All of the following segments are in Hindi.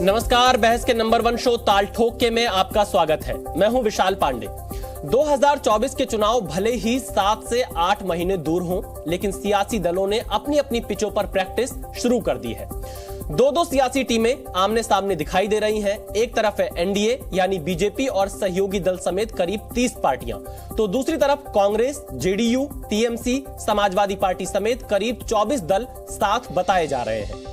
नमस्कार, बहस के नंबर 1 शो ताल ठोक में आपका स्वागत है। मैं हूं विशाल पांडे। 2024 के चुनाव भले ही 7 से 8 महीने दूर हों, लेकिन सियासी दलों ने अपनी अपनी पिचों पर प्रैक्टिस शुरू कर दी है। दो सियासी टीमें आमने सामने दिखाई दे रही हैं। एक तरफ है एनडीए यानी बीजेपी और सहयोगी दल समेत करीब 30 पार्टियां, तो दूसरी तरफ Congress, JDU, TMC, Samajwadi party समेत करीब 24 दल साथ बताए जा रहे हैं।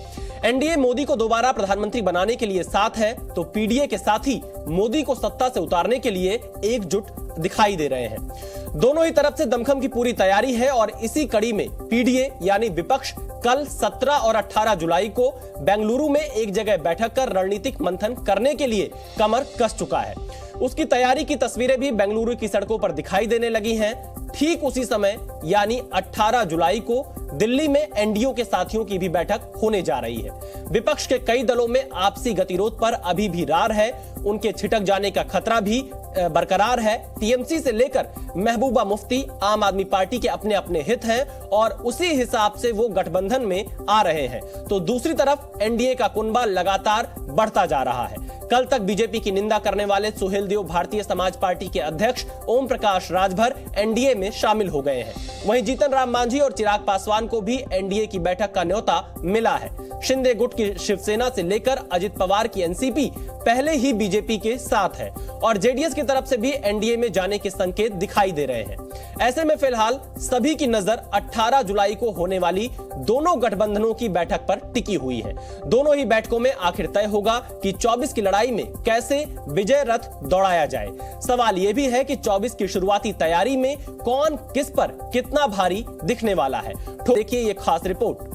एनडीए मोदी को दोबारा प्रधानमंत्री बनाने के लिए साथ है, तो पीडीए के साथी मोदी को सत्ता से उतारने के लिए एकजुट दिखाई दे रहे हैं। दोनों ही तरफ से दमखम की पूरी तैयारी है और इसी कड़ी में पीडीए यानी विपक्ष कल 17 और 18 जुलाई को बेंगलुरु में एक जगह बैठक कर रणनीतिक मंथन करने के लिए कमर कस चुका है। उसकी तैयारी की तस्वीरें भी बेंगलुरु की सड़कों पर दिखाई देने लगी हैं। ठीक उसी समय यानी 18 जुलाई को दिल्ली में एनडीओ के साथियों की भी बैठक होने जा रही है। विपक्ष के कई दलों में आपसी गतिरोध पर अभी भी रार है, उनके छिटक जाने का खतरा भी बरकरार है। टीएमसी से लेकर महबूबा मुफ्ती, आम आदमी पार्टी के अपने अपने हित हैं और उसी हिसाब से वो गठबंधन में आ रहे हैं, तो दूसरी तरफ एनडीए का कुनबा लगातार बढ़ता जा रहा है। कल तक बीजेपी की निंदा करने वाले सुहेलदेव भारतीय समाज पार्टी के अध्यक्ष ओम प्रकाश राजभर एनडीए में शामिल हो गए हैं। वहीं जीतन राम मांझी और चिराग पासवान को भी एनडीए की बैठक का न्योता मिला है। शिंदे गुट की शिवसेना से लेकर अजित पवार की एनसीपी पहले ही बीजेपी के साथ है और जेडीएस की तरफ से भी एनडीए में जाने के संकेत दिखाई दे रहे हैं। ऐसे में फिलहाल सभी की नजर 18 जुलाई को होने वाली दोनों गठबंधनों की बैठक पर टिकी हुई है। दोनों ही बैठकों में आखिर तय होगा कि 24 की लड़ाई में कैसे विजय रथ दौड़ाया जाए। सवाल यह भी है कि 24 की शुरुआती तैयारी में कौन किस पर कितना भारी दिखने वाला है। देखिए ये खास रिपोर्ट।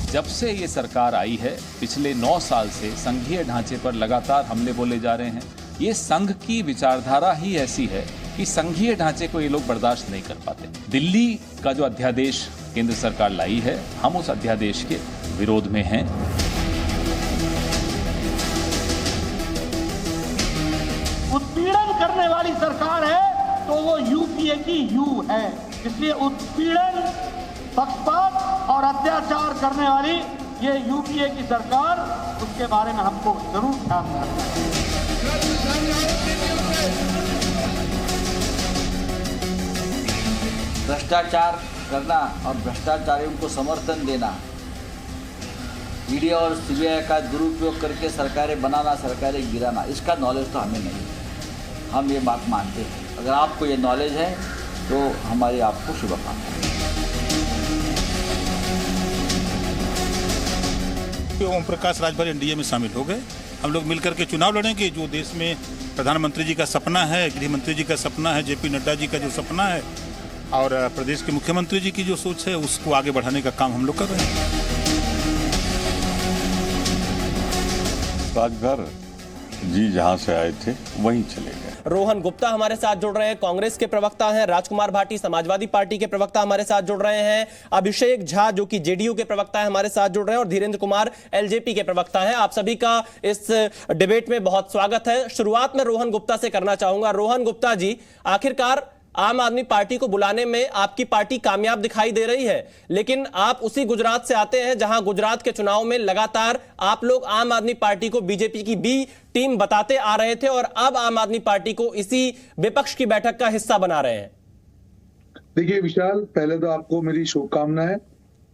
जब से ये सरकार आई है, पिछले 9 साल से संघीय ढांचे पर लगातार हमले बोले जा रहे हैं। ये संघ की विचारधारा ही ऐसी है कि संघीय ढांचे को ये लोग बर्दाश्त नहीं कर पाते। दिल्ली का जो अध्यादेश केंद्र सरकार लाई है, हम उस अध्यादेश के विरोध में हैं। उत्पीड़न करने वाली सरकार है तो वो यूपीए की यू है, इसलिए उत्पीड़न, पक्षपात और अत्याचार करने वाली ये यूपीए की सरकार, उसके बारे में हमको जरूर ध्यान रखना है। भ्रष्टाचार करना और भ्रष्टाचारियों को समर्थन देना, ईडी और सीबीआई का दुरुपयोग करके सरकारें बनाना, सरकारें गिराना, इसका नॉलेज तो हमें नहीं है। हम ये बात मानते हैं। अगर आपको ये नॉलेज है तो हमारी आपको शुभकामनाएं। ओम प्रकाश राजभर एनडीए में शामिल हो गए। हम लोग मिलकर के चुनाव लड़ेंगे। जो देश में प्रधानमंत्री जी का सपना है, गृह मंत्री जी का सपना है, जेपी नड्डा जी का जो सपना है और प्रदेश के मुख्यमंत्री जी की जो सोच है, उसको आगे बढ़ाने का काम हम लोग कर रहे हैं। राजभर जी जहां से आए थे वहीं चले गए। रोहन गुप्ता हमारे साथ जुड़ रहे हैं, कांग्रेस के प्रवक्ता हैं। राजकुमार भाटी समाजवादी पार्टी के प्रवक्ता हमारे साथ जुड़ रहे हैं। अभिषेक झा जो कि जेडीयू के प्रवक्ता है हमारे साथ जुड़ रहे हैं और धीरेन्द्र कुमार एलजेपी के प्रवक्ता हैं। आप सभी का इस डिबेट में बहुत स्वागत है। शुरुआत में रोहन गुप्ता से करना चाहूंगा। रोहन गुप्ता जी, आखिरकार आम आदमी पार्टी को बुलाने में आपकी पार्टी कामयाब दिखाई दे रही है, लेकिन आप उसी गुजरात से आते हैं जहां गुजरात के चुनाव में लगातार आप लोग आम आदमी पार्टी को बीजेपी की बी टीम बताते आ रहे थे और अब आम आदमी पार्टी को इसी विपक्ष की बैठक का हिस्सा बना रहे हैं। देखिए विशाल, पहले तो आपको मेरी शुभकामना है।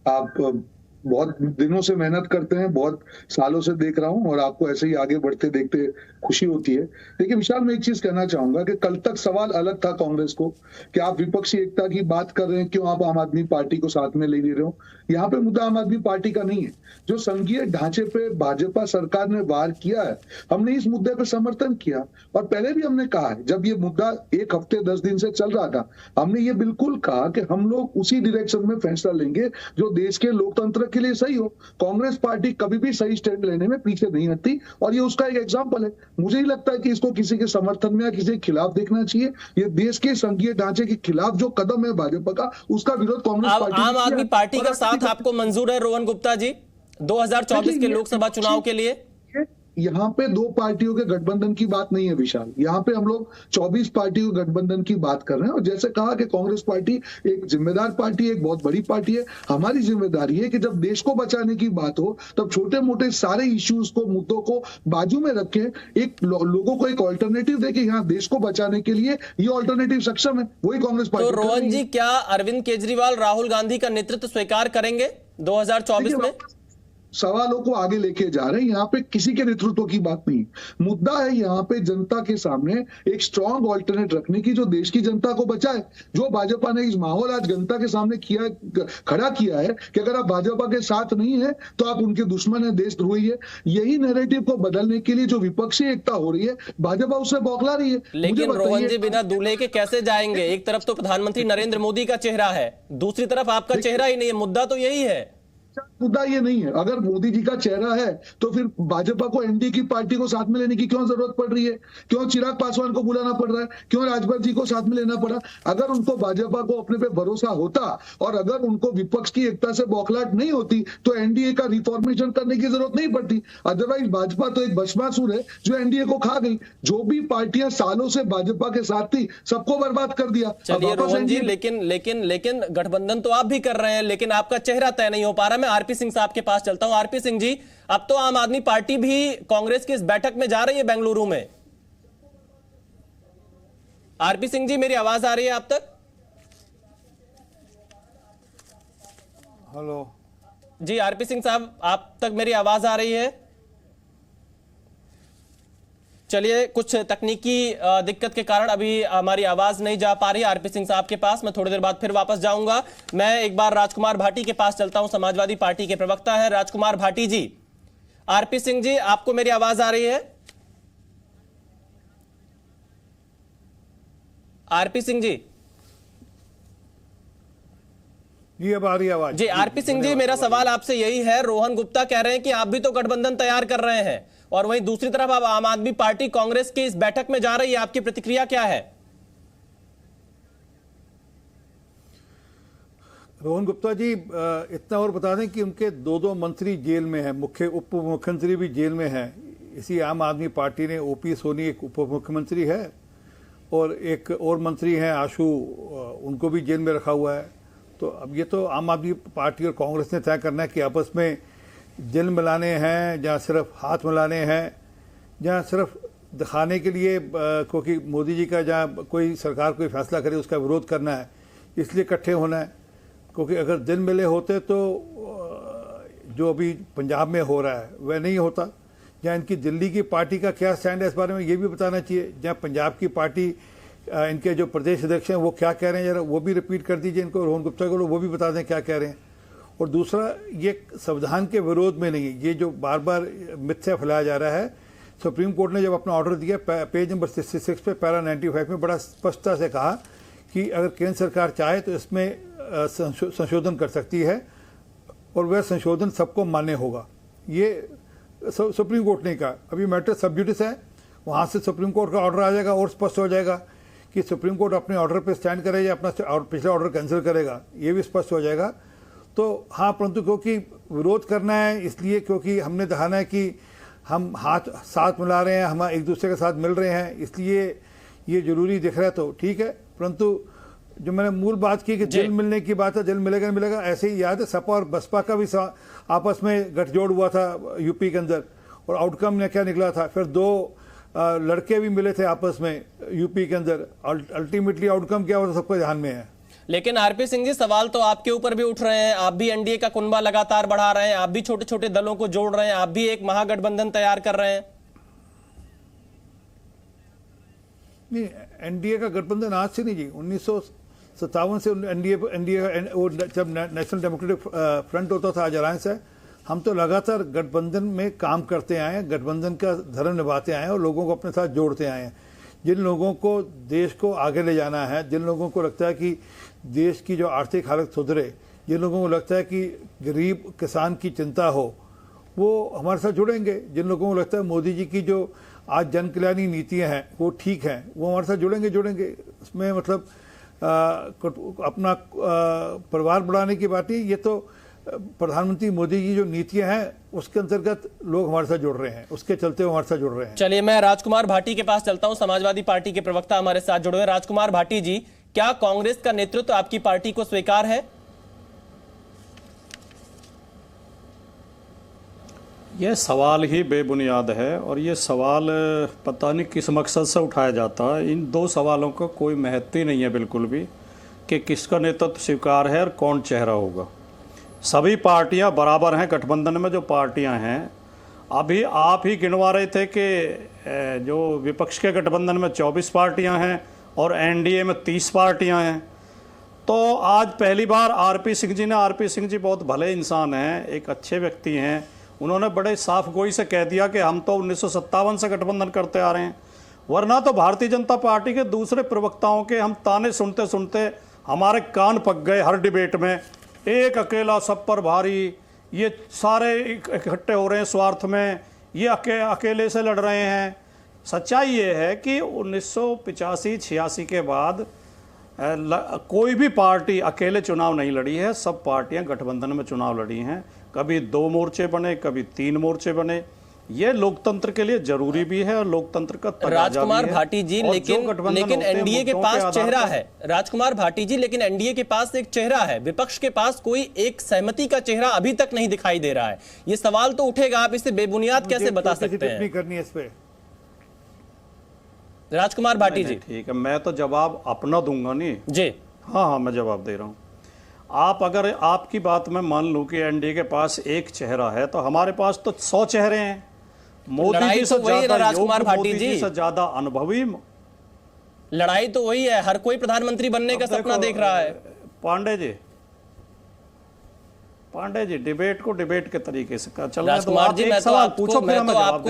आप बहुत दिनों से मेहनत करते हैं, बहुत सालों से देख रहा हूं और आपको ऐसे ही आगे बढ़ते देखते खुशी होती है। देखिए विशाल, मैं एक चीज कहना चाहूंगा कि कल तक सवाल अलग था कांग्रेस को कि आप विपक्षी एकता की बात कर रहे हैं, क्यों आप आम आदमी पार्टी को साथ में ले नहीं रहे हो। यहाँ पे मुद्दा आम आदमी पार्टी का नहीं है। जो संघीय ढांचे पे भाजपा सरकार ने वार किया है, हमने इस मुद्दे पे समर्थन किया और पहले भी हमने कहा है, जब ये मुद्दा 1 हफ्ते 10 दिन से चल रहा था, हमने ये बिल्कुल कहा कि हम लोग उसी डायरेक्शन में फैसला लेंगे जो देश के लोकतंत्र के लिए सही हो। कांग्रेस पार्टी कभी भी सही स्टैंड लेने में पीछे नहीं हटती और ये उसका एक एग्जांपल है। मुझे ही लगता है कि इसको किसी के समर्थन में या किसी के खिलाफ देखना चाहिए। ये देश के संघीय ढांचे के खिलाफ जो कदम है भाजपा का, उसका विरोध कांग्रेस पार्टी आम आदमी पार्टी का साथ आपको मंजूर है रोहन गुप्ता जी 2024 के लोकसभा चुनाव के लिए? यहाँ पे दो पार्टियों के गठबंधन की बात नहीं है विशाल, यहाँ पे हम लोग 24 पार्टियों के गठबंधन की बात कर रहे हैं। और जैसे कहा कि कांग्रेस पार्टी एक जिम्मेदार पार्टी है, एक बहुत बड़ी पार्टी है। हमारी जिम्मेदारी है कि जब देश को बचाने की बात हो तब छोटे मोटे सारे इश्यूज को, मुद्दों को बाजू में रखे, एक लोगों को एक ऑल्टरनेटिव दे कि यहाँ देश को बचाने के लिए ये ऑल्टरनेटिव सक्षम है, वही कांग्रेस पार्टी। तो रोहन जी, क्या अरविंद केजरीवाल राहुल गांधी का नेतृत्व स्वीकार करेंगे 2024 में? सवालों को आगे लेके जा रहे हैं, यहाँ पे किसी के नेतृत्व की बात नहीं। मुद्दा है यहाँ पे जनता के सामने एक स्ट्रांग ऑल्टरनेट रखने की जो देश की जनता को बचाए। जो भाजपा ने इस माहौल आज जनता के सामने खड़ा किया है कि अगर आप भाजपा के साथ नहीं है तो आप उनके दुश्मन है, देशद्रोही है। यही नैरेटिव को बदलने के लिए जो विपक्षी एकता हो रही है, भाजपा उससे बौखला रही है। लेकिन रोहन जी, बिना दूल्हे के कैसे जाएंगे? एक तरफ तो प्रधानमंत्री नरेंद्र मोदी का चेहरा है, दूसरी तरफ आपका चेहरा ही नहीं है। मुद्दा तो यही है। मुद्दा ये नहीं है। अगर मोदी जी का चेहरा है तो फिर भाजपा को एनडीए की पार्टी को साथ में लेने की क्यों जरूरत पड़ रही है? क्यों चिराग पासवान को बुलाना पड़ रहा है? क्यों राजभर जी को साथ में लेना पड़ा? अगर उनको भाजपा को अपने पे भरोसा होता और अगर उनको विपक्ष की एकता से बौखलाहट नहीं होती तो एनडीए का रिफॉर्मेशन करने की जरूरत नहीं पड़ती। अदरवाइज भाजपा तो एक भस्मासुर है जो एनडीए को खा गई। जो भी पार्टियां सालों से भाजपा के साथ थी सबको बर्बाद कर दिया। चलिए रोहन जी, लेकिन गठबंधन तो आप भी कर रहे हैं, लेकिन आपका चेहरा तय नहीं हो पा रहा। मैं आरपी सिंह साहब के पास चलता हूं। आरपी सिंह जी, अब तो आम आदमी पार्टी भी कांग्रेस की इस बैठक में जा रही है बेंगलुरु में। आरपी सिंह जी, मेरी आवाज आ रही है आप तक? हेलो जी, आरपी सिंह साहब, आप तक मेरी आवाज आ रही है? चलिए, कुछ तकनीकी दिक्कत के कारण अभी हमारी आवाज नहीं जा पा रही आरपी सिंह साहब के पास। मैं थोड़ी देर बाद फिर वापस जाऊंगा। मैं एक बार राजकुमार भाटी के पास चलता हूं, समाजवादी पार्टी के प्रवक्ता है राजकुमार भाटी जी। आरपी सिंह जी, आपको मेरी आवाज आ रही है? आरपी सिंह जी जी, अब आ रही आवाज जी। आरपी सिंह जी, मेरा सवाल आपसे यही है। रोहन गुप्ता कह रहे हैं कि आप भी तो गठबंधन तैयार कर रहे हैं और वहीं दूसरी तरफ अब आम आदमी पार्टी कांग्रेस की इस बैठक में जा रही है, आपकी प्रतिक्रिया क्या है? रोहन गुप्ता जी, इतना और बता दें कि उनके दो मंत्री जेल में हैं, उप मुख्यमंत्री भी जेल में हैं। इसी आम आदमी पार्टी ने ओपी सोनी एक उप मुख्यमंत्री है और एक और मंत्री हैं आशु, उनको भी जेल में रखा हुआ है। तो अब ये तो आम आदमी पार्टी और कांग्रेस ने तय करना है कि आपस में दिल मिलाने हैं या सिर्फ हाथ मिलाने हैं, या सिर्फ दिखाने के लिए क्योंकि मोदी जी का जहाँ कोई सरकार कोई फैसला करे उसका विरोध करना है, इसलिए इकट्ठे होना है। क्योंकि अगर दिल मिले होते तो जो अभी पंजाब में हो रहा है वह नहीं होता। या इनकी दिल्ली की पार्टी का क्या स्टैंड है इस बारे में ये भी बताना चाहिए। जहाँ पंजाब की पार्टी इनके जो प्रदेश अध्यक्ष हैं वो क्या कह रहे हैं, जरा वो भी रिपीट कर दीजिए इनको, रोहन गुप्ता को वो भी बता दें क्या कह रहे हैं। और दूसरा, ये संविधान के विरोध में नहीं है, ये जो बार बार मिथ्या फैलाया जा रहा है। सुप्रीम कोर्ट ने जब अपना ऑर्डर दिया पेज नंबर 66 पे पैरा 95 में बड़ा स्पष्टता से कहा कि अगर केंद्र सरकार चाहे तो इसमें संशोधन कर सकती है और वह संशोधन सबको मान्य होगा। ये सुप्रीम कोर्ट ने कहा। अभी मैटर सब जुडिस है, वहाँ से सुप्रीम कोर्ट का ऑर्डर आ जाएगा और स्पष्ट हो जाएगा कि सुप्रीम कोर्ट अपने ऑर्डर पे स्टैंड करेगा या अपना पिछला ऑर्डर कैंसिल करेगा, ये भी स्पष्ट हो जाएगा। तो हाँ, परंतु क्योंकि विरोध करना है इसलिए, क्योंकि हमने दिखाना है कि हम हाथ साथ मिला रहे हैं, हम एक दूसरे के साथ मिल रहे हैं, इसलिए ये जरूरी दिख रहा है तो ठीक है। परंतु जो मैंने मूल बात की कि दिल मिलने की बात है, दिल मिलेगा नहीं मिलेगा, ऐसे ही याद है सपा और बसपा का भी आपस में गठजोड़ हुआ था यूपी के अंदर और आउटकम ने क्या निकला था। फिर दो लड़के भी मिले थे आपस में यूपी के अंदर, अल्टीमेटली आउटकम क्या हुआ था सबको ध्यान में है। लेकिन आरपी सिंह जी, सवाल तो आपके ऊपर भी उठ रहे हैं। आप भी एनडीए का कुनबा लगातार बढ़ा रहे हैं, आप भी छोटे छोटे दलों को जोड़ रहे हैं, आप भी एक महागठबंधन तैयार कर रहे हैं। नहीं, एनडीए का गठबंधन आज से नहीं जी, 1957 से एनडीए जब नेशनल डेमोक्रेटिक फ्रंट होता था, आज अलायंस है। हम तो लगातार गठबंधन में काम करते आए हैं, गठबंधन का धर्म निभाते आए हैं और लोगों को अपने साथ जोड़ते आए हैं। जिन लोगों को देश को आगे ले जाना है, जिन लोगों को लगता है कि देश की जो आर्थिक हालत सुधरे, जिन लोगों को लगता है कि गरीब किसान की चिंता हो, वो हमारे साथ जुड़ेंगे। जिन लोगों को लगता है मोदी जी की जो आज जन कल्याणी नीतियाँ हैं वो ठीक हैं, वो हमारे साथ जुड़ेंगे। उसमें मतलब अपना परिवार बढ़ाने की बात नहीं, ये तो प्रधानमंत्री मोदी की जो नीतियां हैं उसके अंतर्गत लोग हमारे साथ जुड़ रहे हैं, उसके चलते वो हमारे साथ जुड़ रहे हैं। चलिए मैं राजकुमार भाटी के पास चलता हूं, समाजवादी पार्टी के प्रवक्ता हमारे साथ जुड़े हुए। राजकुमार भाटी जी, क्या कांग्रेस का नेतृत्व आपकी पार्टी को स्वीकार है? यह सवाल ही बेबुनियाद है और ये सवाल पता नहीं किस मकसद से उठाया जाता है। इन दो सवालों का कोई महत्व ही नहीं है बिल्कुल भी कि किसका नेतृत्व स्वीकार है और कौन चेहरा होगा। सभी पार्टियां बराबर हैं गठबंधन में जो पार्टियां हैं। अभी आप ही गिनवा रहे थे कि जो विपक्ष के गठबंधन में 24 पार्टियां हैं और एनडीए में 30 पार्टियां हैं। तो आज पहली बार आरपी सिंह जी ने, आरपी सिंह जी बहुत भले इंसान हैं, एक अच्छे व्यक्ति हैं, उन्होंने बड़े साफ गोई से कह दिया कि हम तो 1957 से गठबंधन करते आ रहे हैं। वरना तो भारतीय जनता पार्टी के दूसरे प्रवक्ताओं के हम ताने सुनते सुनते हमारे कान पक गए। हर डिबेट में एक अकेला सब पर भारी, ये सारे इकट्ठे हो रहे हैं स्वार्थ में, ये अकेले से लड़ रहे हैं। सच्चाई ये है कि 1985-86 के बाद कोई भी पार्टी अकेले चुनाव नहीं लड़ी है, सब पार्टियां गठबंधन में चुनाव लड़ी हैं। कभी 2 मोर्चे बने, कभी 3 मोर्चे बने। ये लोकतंत्र के लिए जरूरी भी है और लोकतंत्र का राजकुमार भाटी जी, लेकिन एनडीए के पास चेहरा है। राजकुमार भाटी जी, लेकिन एनडीए के पास एक चेहरा है, विपक्ष के पास कोई एक सहमति का चेहरा अभी तक नहीं दिखाई दे रहा है। ये सवाल तो उठेगा, आप इसे बेबुनियाद कैसे बता सकते हैं? करनी है इस पे राजकुमार भाटी जी। ठीक है, मैं तो जवाब अपना दूंगा नहीं जी। हाँ, मैं जवाब दे रहा हूँ। आप अगर आपकी बात में मान लूं कि एनडीए के पास एक चेहरा है तो हमारे पास तो 100 चेहरे हैं। मोदी जी से ज्यादा राजकुमार भाटी जी से ज्यादा अनुभवी। लड़ाई तो वही है, हर कोई प्रधानमंत्री बनने का सपना देख रहा है। पांडे जी डिबेट को डिबेट के तरीके से कर चल। राजकुमार जी, मैं तो आपको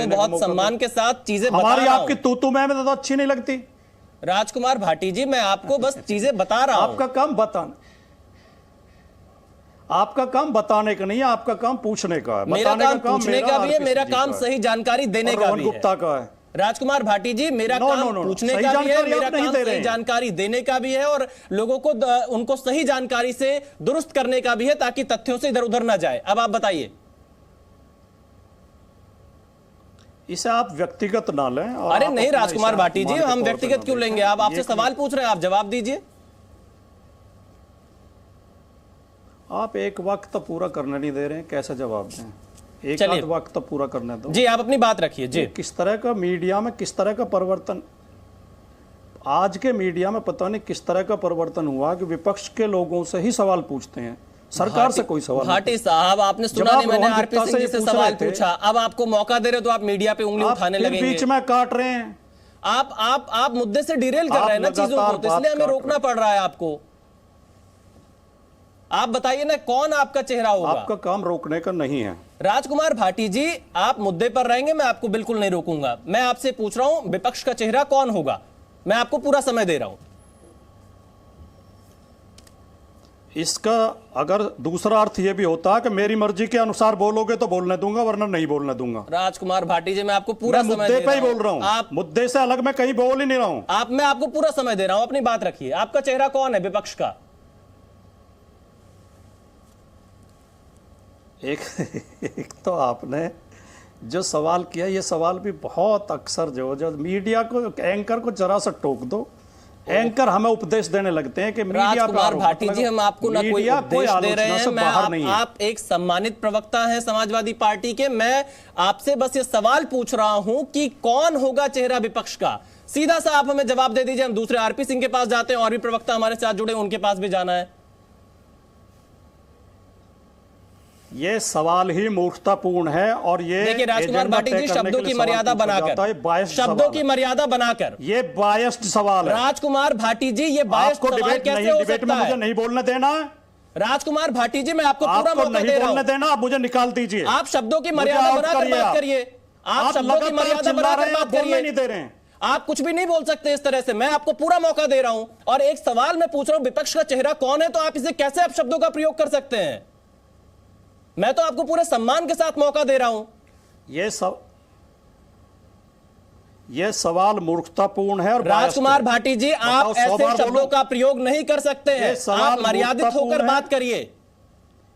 बहुत सम्मान के साथ चीजें बता रहा हूं। हमारी आपकी तू मैं तो अच्छी नहीं लगती। राजकुमार भाटी जी, मैं आपको बस चीजें बता रहा हूं। आपका काम बताना, आपका काम बताने का नहीं है, आपका काम पूछने का है। मेरा काम पूछने का भी है, मेरा काम सही जानकारी देने का भी है। गुप्ता का है। राजकुमार भाटी जी, मेरा काम पूछने का भी है, मेरा काम सही जानकारी देने का भी है और लोगों को उनको सही जानकारी से दुरुस्त करने का भी है ताकि तथ्यों से इधर उधर ना जाए। अब आप बताइए। इसे आप व्यक्तिगत ना लें। अरे नहीं राजकुमार भाटी जी, हम व्यक्तिगत क्यों लेंगे? आप आपसे सवाल पूछ रहे हैं, आप जवाब दीजिए। आप एक वक्त पूरा करने नहीं दे रहे हैं, कैसे जवाब दें? एक आध वक्त पूरा करने दो जी। आप अपनी बात रखिए जी। किस तरह का मीडिया में किस तरह का परिवर्तन, आज के मीडिया में पता नहीं किस तरह का परिवर्तन हुआ कि विपक्ष के लोगों से ही सवाल पूछते हैं, सरकार से कोई सवाल। भाटी साहब, आपने सुना नहीं, मैंने आरपी सिंह जी से सवाल पूछा, अब आपको मौका दे रहे हो तो आप मीडिया पे उंगली उठाने लगेंगे। बीच में काट रहे हैं। आप मुद्दे से डिरेल कर रहे हैं ना चीजों को, तो इसलिए हमें रोकना पड़ रहा है आपको। आप बताइए ना, कौन आपका चेहरा होगा? आपका काम रोकने का नहीं है। राजकुमार भाटी जी, आप मुद्दे पर रहेंगे, मैं आपको बिल्कुल नहीं रोकूंगा। मैं आपसे पूछ रहा हूं, विपक्ष का चेहरा कौन होगा? मैं आपको पूरा समय दे रहा हूं। इसका अगर दूसरा अर्थ यह भी होता है कि मेरी मर्जी के अनुसार बोलोगे तो बोलने दूंगा, वरना नहीं बोलने दूंगा। राजकुमार भाटी जी, मैं आपको पूरा समय मुद्दे पे ही बोल रहा हूं। आप मुद्दे से अलग मैं कहीं बोल ही नहीं रहा हूं। मैं आपको पूरा समय दे रहा हूं, अपनी बात रखिए। आपका चेहरा कौन है विपक्ष का? एक तो आपने जो सवाल किया, ये सवाल भी बहुत अक्सर जो मीडिया को, एंकर को जरा सा टोक दो। एंकर हमें उपदेश देने लगते हैं कि मीडिया। राजकुमार भाटी जी, हम आपको ना कोई उपदेश दे रहे हैं। आप एक सम्मानित प्रवक्ता हैं समाजवादी पार्टी के। मैं आपसे बस ये सवाल पूछ रहा हूं कि कौन होगा चेहरा विपक्ष का? सीधा सा आप हमें जवाब दे दीजिए। हम दूसरे आरपी सिंह के पास जाते हैं, और भी प्रवक्ता हमारे साथ जुड़े, उनके पास भी जाना है। ये सवाल ही मूर्खतापूर्ण है और ये देखिए राजकुमार भाटी जी, शब्दों की मर्यादा बनाकर, शब्दों की मर्यादा बनाकर, ये बायस्ड सवाल है। राजकुमार भाटी जी, ये बायस्ड सवाल कैसे हो सकता है? मुझे नहीं बोलने देना। राजकुमार भाटी जी, मैं आपको पूरा मौका दे रहा हूं। देना, आप मुझे निकाल दीजिए। आप शब्दों की मर्यादा बनाकर बात करिए। आप शब्दों की मर्यादा बनाकर बात करिए। नहीं दे रहे हैं आप, कुछ भी नहीं बोल सकते इस तरह से। मैं आपको पूरा मौका दे रहा हूं और एक सवाल मैं पूछ रहा हूं, विपक्ष का चेहरा कौन है, तो आप इसे कैसे आप शब्दों का प्रयोग कर सकते हैं? मैं तो आपको पूरे सम्मान के साथ मौका दे रहा हूं। यह सवाल मूर्खतापूर्ण है। और राजकुमार भाटी जी, आप ऐसे शब्दों का प्रयोग नहीं कर सकते हैं। आप मर्यादित होकर बात करिए।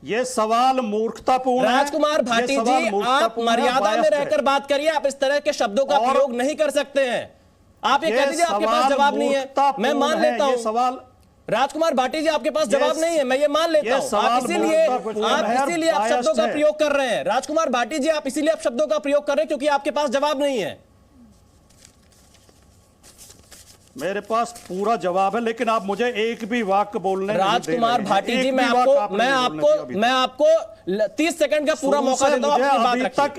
ये सवाल मूर्खतापूर्ण है। राजकुमार भाटी जी, आप मर्यादा में रहकर बात करिए, आप इस तरह के शब्दों का प्रयोग नहीं कर सकते हैं। आप ये कह दीजिए आपके पास जवाब नहीं है, मैं मान लेता हूं। सवाल राजकुमार भाटी जी, आपके पास जवाब नहीं है, मैं ये मान लेता हूं। आप इसीलिए आप शब्दों का प्रयोग कर रहे हैं। राजकुमार भाटी जी, आप इसीलिए आप शब्दों का प्रयोग कर रहे हैं क्योंकि आपके पास जवाब नहीं है। मेरे पास पूरा जवाब है, लेकिन आप मुझे एक भी वाक्य बोलने नहीं दे रहे हैं। राजकुमार भाटी जी, मैं आपको 30 सेकंड का पूरा मौका देता हूं अपनी बात रखिए। तक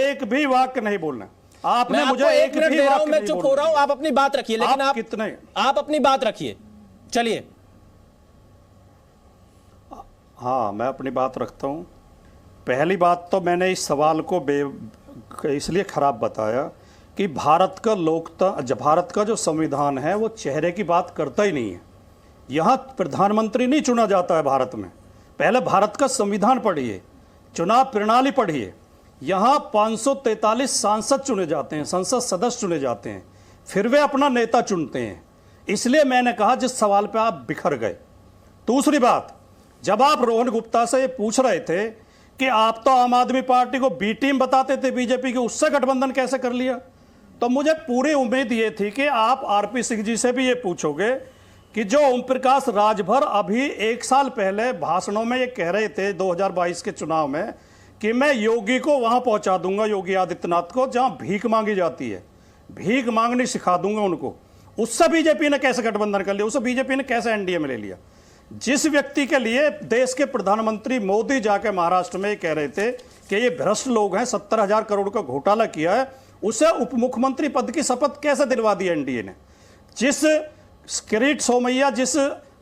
एक भी वाक्य नहीं बोलना। आपने मुझे एक मिनट दे रहा हूं, मैं चुप हो रहा हूं, आप अपनी बात रखिए। लेकिन आप अपनी बात रखिए, चलिए। हाँ, मैं अपनी बात रखता हूं। पहली बात तो मैंने इस सवाल को इसलिए खराब बताया कि भारत का जो संविधान है वो चेहरे की बात करता ही नहीं है। यहाँ प्रधानमंत्री नहीं चुना जाता है भारत में। पहले भारत का संविधान पढ़िए, चुनाव प्रणाली पढ़िए। यहाँ 543 सांसद चुने जाते हैं, संसद सदस्य चुने जाते हैं, फिर वे अपना नेता चुनते हैं। इसलिए मैंने कहा जिस सवाल पे आप बिखर गए। दूसरी बात, जब आप रोहन गुप्ता से ये पूछ रहे थे कि आप तो आम आदमी पार्टी को बी टीम बताते थे बीजेपी की, उससे गठबंधन कैसे कर लिया, तो मुझे पूरी उम्मीद ये थी कि आप आरपी सिंह जी से भी ये पूछोगे कि जो ओम प्रकाश राजभर अभी 1 साल पहले भाषणों में ये कह रहे थे 2022 के चुनाव में कि मैं योगी को वहां पहुंचा दूंगा, योगी आदित्यनाथ को, जहां भीख मांगी जाती है, भीख मांगनी सिखा दूंगा उनको, उससे बीजेपी ने कैसे गठबंधन कर लिया, उससे बीजेपी ने कैसे एनडीए में ले लिया। जिस व्यक्ति के लिए देश के प्रधानमंत्री मोदी जाके महाराष्ट्र में कह रहे थे कि ये भ्रष्ट लोग हैं, 70,000 करोड़ का घोटाला किया है, उसे उप मुख्यमंत्री पद की शपथ कैसे दिलवा दी एनडीए ने। जिस किरीट सोमैया, जिस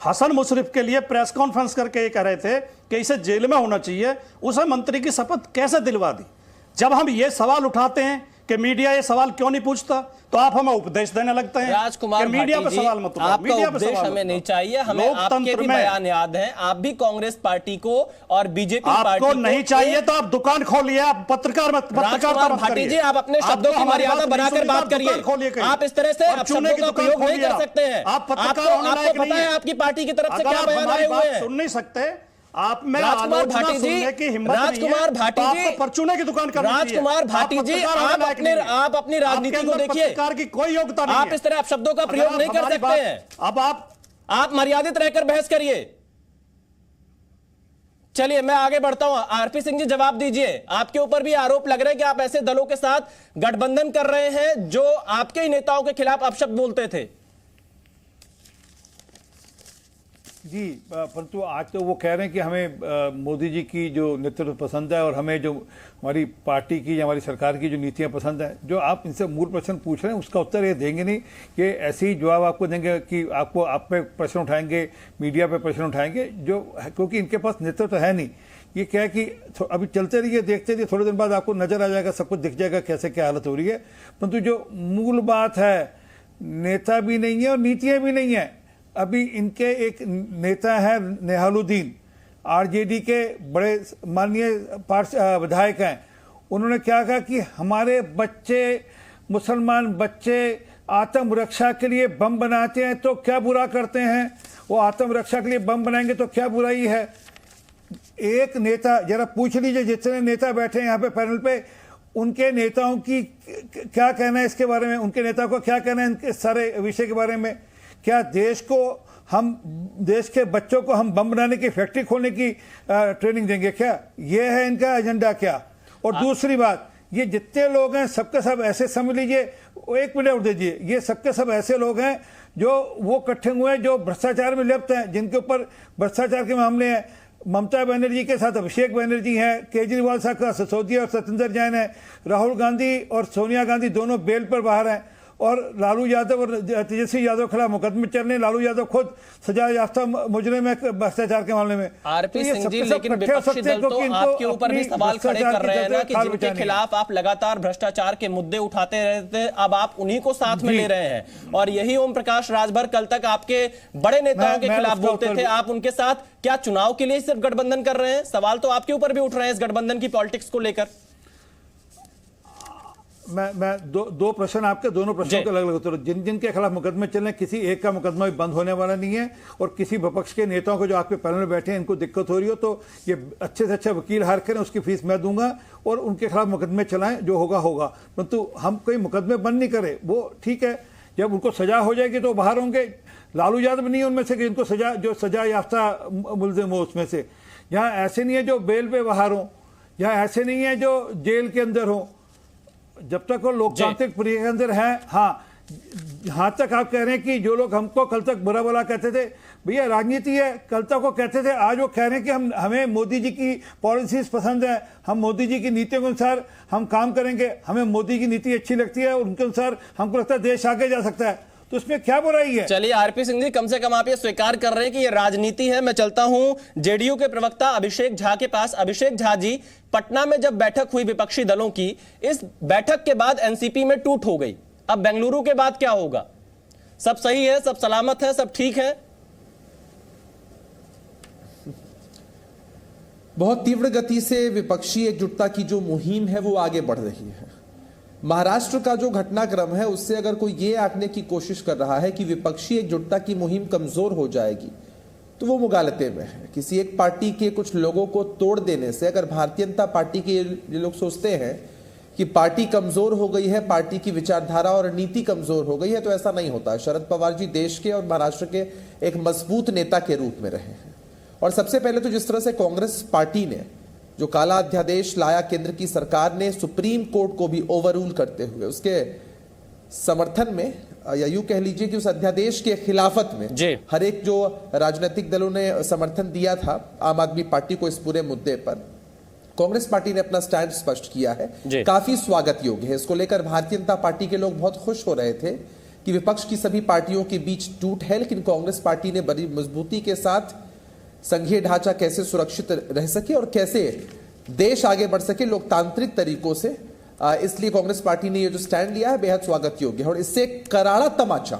हसन मुशर्रफ के लिए प्रेस कॉन्फ्रेंस करके ये कह रहे थे कि इसे जेल में होना चाहिए, उसे मंत्री की शपथ कैसे दिलवा दी। जब हम ये सवाल उठाते हैं कि मीडिया ये सवाल क्यों नहीं पूछता, तो आप हमें उपदेश देने लगते हैं। राजकुमार मीडिया पे सवाल मत उठाओ, मीडिया पे सवाल हमें नहीं चाहिए, हमें आपके भी बयान याद हैं। आप भी कांग्रेस पार्टी को और बीजेपी पार्टी को नहीं चाहिए तो आप दुकान खोलिए, आप पत्रकार भाटी जी, आप अपने शब्दों की मर्यादा बनाकर बात करिए। आप इस तरह से शब्दों का प्रयोग नहीं कर सकते हैं। आप पत्रकार पता है आपकी पार्टी की तरफ से क्या बयान आए हुए हैं? सुन नहीं सकते आप। में राजकुमार भाटी जी, राजकुमार भाटी जी, परचूने की दुकान करनी चाहिए। राजकुमार भाटी जी, आप अपनी राजनीति को देखिए, की कोई योग्यता नहीं है। आप इस तरह शब्दों का प्रयोग नहीं कर सकते हैं। अब आप मर्यादित रहकर बहस करिए। चलिए मैं आगे बढ़ता हूं। आरपी सिंह जी, जवाब दीजिए। आपके ऊपर भी आरोप लग रहे हैं कि आप ऐसे दलों के साथ गठबंधन कर रहे हैं जो आपके ही नेताओं के खिलाफ अपशब्द बोलते थे। जी, परंतु आज तो वो कह रहे हैं कि हमें मोदी जी की जो नेतृत्व पसंद है और हमें जो हमारी पार्टी की या हमारी सरकार की जो नीतियां पसंद है। जो आप इनसे मूल प्रश्न पूछ रहे हैं उसका उत्तर ये देंगे नहीं, ये ऐसे ही जवाब आपको देंगे कि आप पे प्रश्न उठाएंगे, मीडिया पे प्रश्न उठाएंगे, जो क्योंकि इनके पास नेतृत्व है नहीं। ये क्या है कि अभी चलते रहिए, देखते रहिए, थोड़े दिन बाद आपको नजर आ जाएगा, सब कुछ दिख जाएगा कैसे क्या हालत हो रही है। परंतु जो मूल बात है, नेता भी नहीं है और नीतियां भी नहीं है। अभी इनके एक नेता है नेहालुद्दीन, आरजेडी के बड़े माननीय विधायक हैं। उन्होंने क्या कहा कि हमारे बच्चे, मुसलमान बच्चे आत्म रक्षा के लिए बम बनाते हैं तो क्या बुरा करते हैं, वो आत्म रक्षा के लिए बम बनाएंगे तो क्या बुराई है। एक नेता, जरा पूछ लीजिए जितने नेता बैठे हैं यहाँ पे पैनल पे, उनके नेताओं की क्या कहना है इसके बारे में, उनके नेता को क्या कहना है इनके सारे विषय के बारे में। क्या देश के बच्चों को हम बम बनाने की फैक्ट्री खोलने की ट्रेनिंग देंगे क्या? ये है इनका एजेंडा क्या? और दूसरी बात, ये जितने लोग हैं सबके सब ऐसे समझ लीजिए, 1 मिनट दीजिए, ये सबके सब ऐसे लोग हैं जो वो इकट्ठे हुए हैं जो भ्रष्टाचार में लिप्त हैं, जिनके ऊपर भ्रष्टाचार के मामले हैं। ममता बनर्जी के साथ अभिषेक बनर्जी हैं, केजरीवाल साहब का सिसोदिया और सत्येंद्र जैन है, राहुल गांधी और सोनिया गांधी दोनों बेल पर बाहर हैं, और लालू यादव और तेजस्वी यादव खिलाफ मुकदमे चल रहे। लालू यादव खुद सजा याफ्ता मुजरिम है भ्रष्टाचार के मामले में। आरपी सिंह जी, लेकिन विपक्षी दल तो आपके ऊपर भी सवाल खड़े कर रहे हैं ना कि जिनके खिलाफ आप लगातार भ्रष्टाचार के मुद्दे उठाते रहते हैं, अब आप उन्हीं को साथ में ले रहे हैं। और यही ओम प्रकाश राजभर कल तक आपके बड़े नेताओं के खिलाफ बोलते थे, आप उनके साथ क्या चुनाव के लिए सिर्फ गठबंधन कर रहे हैं? सवाल तो आपके ऊपर भी उठ रहे हैं इस गठबंधन की पॉलिटिक्स को लेकर। मैं दो प्रश्न आपके, दोनों प्रश्नों के अलग अलग उत्तर। जिनके खिलाफ मुकदमे चल रहे हैं, किसी एक का मुकदमा भी बंद होने वाला नहीं है, और किसी विपक्ष के नेताओं को जो आपके पैनल में बैठे हैं इनको दिक्कत हो रही हो तो ये अच्छे से अच्छा वकील हायर करें, उसकी फीस मैं दूंगा और उनके खिलाफ मुकदमे चलाएं, जो होगा होगा। परंतु हम कोई मुकदमे बंद नहीं करें, वो ठीक है, जब उनको सजा हो जाएगी तो बाहर होंगे। लालू यादव नहीं है उनमें से कि इनको सजा, जो सजा याफ्ता मुलजिम हो उसमें से। यहाँ ऐसे नहीं है जो बेल पे बाहर हो, यहाँ ऐसे नहीं है जो जेल के अंदर हो। जब तक वो लोकतांत्रिक प्रक्रिया के अंदर है, हाँ, यहाँ तक आप कह रहे हैं कि जो लोग हमको कल तक बुरा भला कहते थे, भैया राजनीति है, कल तक वो कहते थे, आज वो कह रहे हैं कि हमें मोदी जी की पॉलिसीज पसंद है, हम मोदी जी की नीतियों के अनुसार हम काम करेंगे, हमें मोदी की नीति अच्छी लगती है, उनके अनुसार हमको लगता है देश आगे जा सकता है, तो उसमें क्या बुराई है? चलिए आरपी सिंह जी, कम से कम आप ये स्वीकार कर रहे हैं कि ये राजनीति है। मैं चलता हूं जेडीयू के प्रवक्ता अभिषेक झा के पास। अभिषेक झा जी, पटना में जब बैठक हुई विपक्षी दलों की, इस बैठक के बाद एनसीपी में टूट हो गई। अब बेंगलुरु के बाद क्या होगा? सब सही है, सब सलामत है, सब ठीक है? बहुत तीव्र गति से विपक्षी एकजुटता की जो मुहिम है वो आगे बढ़ रही है। महाराष्ट्र का जो घटनाक्रम है उससे अगर कोई ये आंकने की कोशिश कर रहा है कि विपक्षी एकजुटता की मुहिम कमजोर हो जाएगी तो वो मुगालते में है। किसी एक पार्टी के कुछ लोगों को तोड़ देने से अगर भारतीय जनता पार्टी के ये लोग सोचते हैं कि पार्टी कमजोर हो गई है, पार्टी की विचारधारा और नीति कमजोर हो गई है, तो ऐसा नहीं होता। शरद पवार जी देश के और महाराष्ट्र के एक मजबूत नेता के रूप में रहे हैं। और सबसे पहले तो जिस तरह से कांग्रेस पार्टी ने जो काला अध्यादेश लाया केंद्र की सरकार ने, सुप्रीम कोर्ट को भी ओवररूल करते हुए उसके समर्थन में, या यूं कह लीजिए कि उस अध्यादेश के खिलाफत में हर एक जो राजनीतिक दलों ने समर्थन दिया था आम आदमी पार्टी को इस पूरे मुद्दे पर, कांग्रेस पार्टी ने अपना स्टैंड स्पष्ट किया है, काफी स्वागत योग्य है। इसको लेकर भारतीय जनता पार्टी के लोग बहुत खुश हो रहे थे कि विपक्ष की सभी पार्टियों के बीच टूट है, लेकिन कांग्रेस पार्टी ने बड़ी मजबूती के साथ संघीय ढांचा कैसे सुरक्षित रह सके और कैसे देश आगे बढ़ सके लोकतांत्रिक तरीकों से, इसलिए कांग्रेस पार्टी ने ये जो स्टैंड लिया है बेहद स्वागत योग्य है। और इससे करारा तमाचा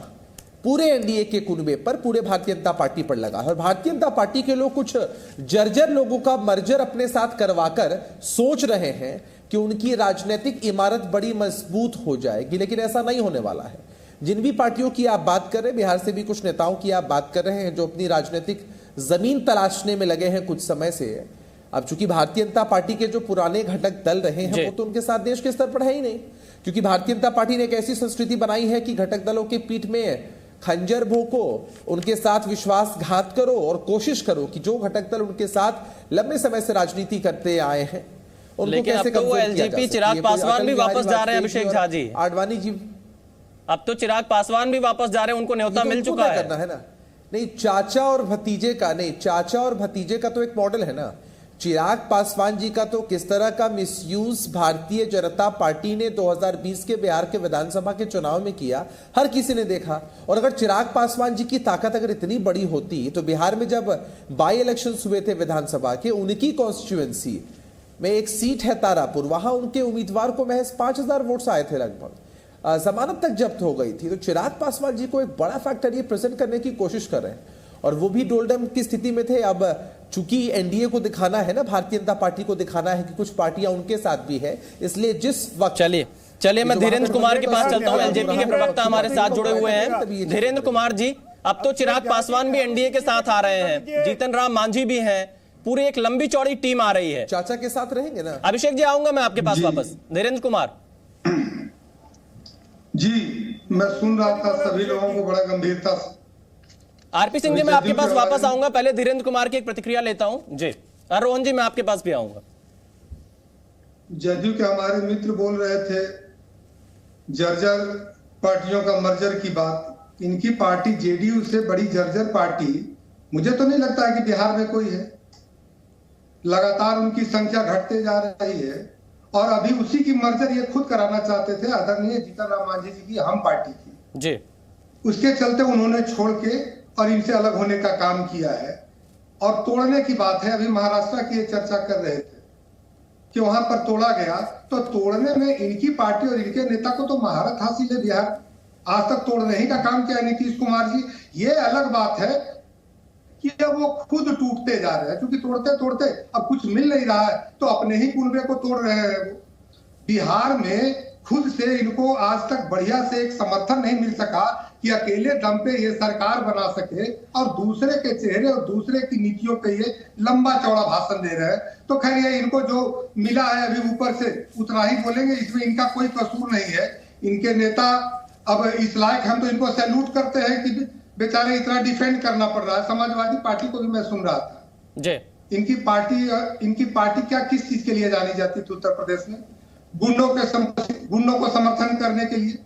पूरे एनडीए के कुनबे पर, पूरे भारतीय जनता पार्टी पर लगा है। और भारतीय जनता पार्टी के लोग कुछ जर्जर लोगों का मर्जर अपने साथ करवाकर सोच रहे हैं कि उनकी राजनीतिक इमारत बड़ी मजबूत हो जाएगी, लेकिन ऐसा नहीं होने वाला है। जिन भी पार्टियों की आप बात कर रहे हैं, बिहार से भी कुछ नेताओं की आप बात कर रहे हैं जो अपनी राजनीतिक जमीन तलाशने में लगे हैं कुछ समय से। अब चूंकि भारतीय जनता पार्टी के जो पुराने घटक दल रहे हैं वो तो उनके साथ देश के स्तर पर है ही नहीं, क्योंकि भारतीय जनता पार्टी ने एक ऐसी संस्कृति बनाई है कि घटक दलों के पीठ में खंजर भोंको, उनके साथ विश्वासघात करो और कोशिश करो कि जो घटक दल उनके साथ लंबे समय से राजनीति करते आए हैं उनको कैसे कमजोर किया जा सके। चिराग पासवान भी वापस जा रहे हैं, अभिषेक झा जी, आडवाणी जी, अब तो चिराग पासवान भी वापस जा रहे हैं, उनको न्योता मिल चुका है। करना है ना, नहीं चाचा और भतीजे का, नहीं चाचा और भतीजे का तो एक मॉडल है ना। चिराग पासवान जी का तो किस तरह का मिसयूज भारतीय जनता पार्टी ने 2020 के बिहार के विधानसभा के चुनाव में किया, हर किसी ने देखा। और अगर चिराग पासवान जी की ताकत अगर इतनी बड़ी होती तो बिहार में जब बाई इलेक्शंस हुए थे विधानसभा के, उनकी कॉन्स्टिट्यूएंसी में एक सीट है तारापुर, वहां उनके उम्मीदवार को महज 5000 वोट्स आए थे लगभग, जमानत तक जब्त हो गई थी। तो चिराग पासवान जी को एक बड़ा फैक्टर ये प्रेजेंट करने की कोशिश कर रहे हैं, और वो भी डोलडम की स्थिति में थे। अब चूंकि एनडीए को दिखाना है ना, भारतीय जनता पार्टी को दिखाना है कि कुछ पार्टियां उनके साथ भी है, इसलिए जिस वक्त चलिए मैं धीरेन्द्र कुमार के पास चलता हूं। एलजेपी के प्रवक्ता हमारे साथ जुड़े हुए हैं। धीरेन्द्र कुमार जी, अब तो चिराग पासवान भी एनडीए के साथ आ रहे हैं, जीतन राम मांझी भी हैं, पूरी एक लंबी चौड़ी टीम आ रही है। चाचा के साथ रहेंगे ना? अभिषेक जी आऊंगा मैं आपके पास वापस। धीरेन्द्र कुमार जी, मैं सुन रहा था सभी लोगों को बड़ा गंभीरता से। आरपी सिंह जी, मैं आपके पास वापस आऊंगा, पहले धीरेन्द्र कुमार की एक प्रतिक्रिया लेता हूं जी। रोहन जी, मैं आपके पास भी आऊंगा। जदयू के हमारे मित्र बोल रहे थे जर्जर पार्टियों का मर्जर की बात। इनकी पार्टी जेडीयू से बड़ी जर्जर पार्टी मुझे तो नहीं लगता है कि बिहार में कोई है। लगातार उनकी संख्या घटते जा रही है, और अभी उसी की मर्जर ये खुद कराना चाहते थे आदरणीय जीतन राम मांझी जी की हम पार्टी की जी। उसके चलते उन्होंने छोड़ के और इनसे अलग होने का काम किया है। और तोड़ने की बात है, अभी महाराष्ट्र की ये चर्चा कर रहे थे कि वहां पर तोड़ा गया, तो तोड़ने में इनकी पार्टी और इनके नेता को तो महारत हासिल है। बिहार आज तक तोड़ने ही का काम किया नीतीश कुमार जी। ये अलग बात है कि अब वो खुद टूटते जा रहे हैं, क्योंकि तोड़ते तोड़ते अब कुछ मिल नहीं रहा है तो अपने ही कुनबे को तोड़ रहे हैं। बिहार में खुद से इनको आज तक बढ़िया से एक समर्थन नहीं मिल सका कि अकेले दम पे ये सरकार बना सके, और दूसरे के चेहरे और दूसरे की नीतियों पे ये लंबा चौड़ा भाषण दे रहे हैं। तो खैर ये इनको जो मिला है अभी ऊपर से उतना ही बोलेंगे, इसमें इनका कोई कसूर नहीं है। इनके नेता अब इस लायक, हम तो इनको सैल्यूट करते हैं कि बेचारे इतना डिफेंड करना पड़ रहा है। समाजवादी पार्टी को भी मैं सुन रहा था जी, इनकी पार्टी क्या किस चीज के लिए जानी जाती थी उत्तर प्रदेश में? गुंडों को समर्थन करने के लिए।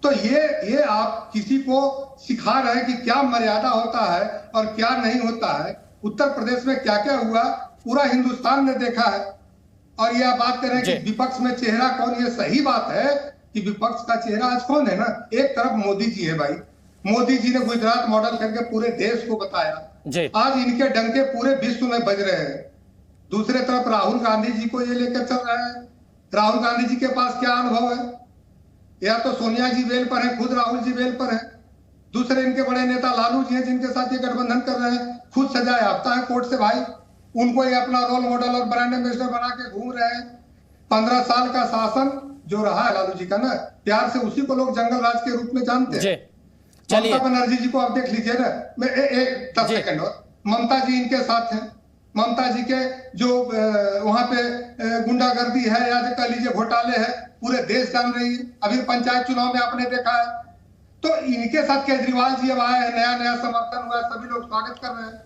तो ये आप किसी को सिखा रहे हैं कि क्या मर्यादा होता है और क्या नहीं होता है। उत्तर प्रदेश में क्या क्या हुआ पूरा हिंदुस्तान ने देखा है। और ये आप बात कर रहे हैं कि विपक्ष में चेहरा कौन, ये सही बात है कि विपक्ष का चेहरा आज कौन है ना। एक तरफ मोदी जी है भाई, मोदी जी ने गुजरात मॉडल करके पूरे देश को बताया, आज इनके डंके पूरे विश्व में बज रहे हैं। दूसरे तरफ राहुल गांधी जी को ये लेकर चल रहे हैं। राहुल गांधी जी के पास क्या अनुभव है? या तो सोनिया जी वेल पर है, खुद राहुल जी वेल पर है। दूसरे इनके बड़े नेता लालू जी हैं जिनके साथ ये गठबंधन कर रहे हैं, खुद सजा याफ्ता है कोर्ट से भाई। उनको ये अपना रोल मॉडल और ब्रांड एम्बेसडर बना के घूम रहे हैं। 15 साल का शासन जो रहा है लालू जी का ना, प्यार से उसी को लोग जंगल राज के रूप में जानते हैं। ममता बनर्जी जी को आप देख लीजिए ना, मैं एक 10 सेकंड और, ममता जी इनके साथ हैं। ममता जी के जो वहां पे गुंडागर्दी है या कह लीजिए घोटाले है, पूरे देश जान रही है। अभी पंचायत चुनाव में आपने देखा है। तो इनके साथ केजरीवाल जी अब आए हैं, नया समर्थन हुआ है, सभी लोग स्वागत कर रहे हैं।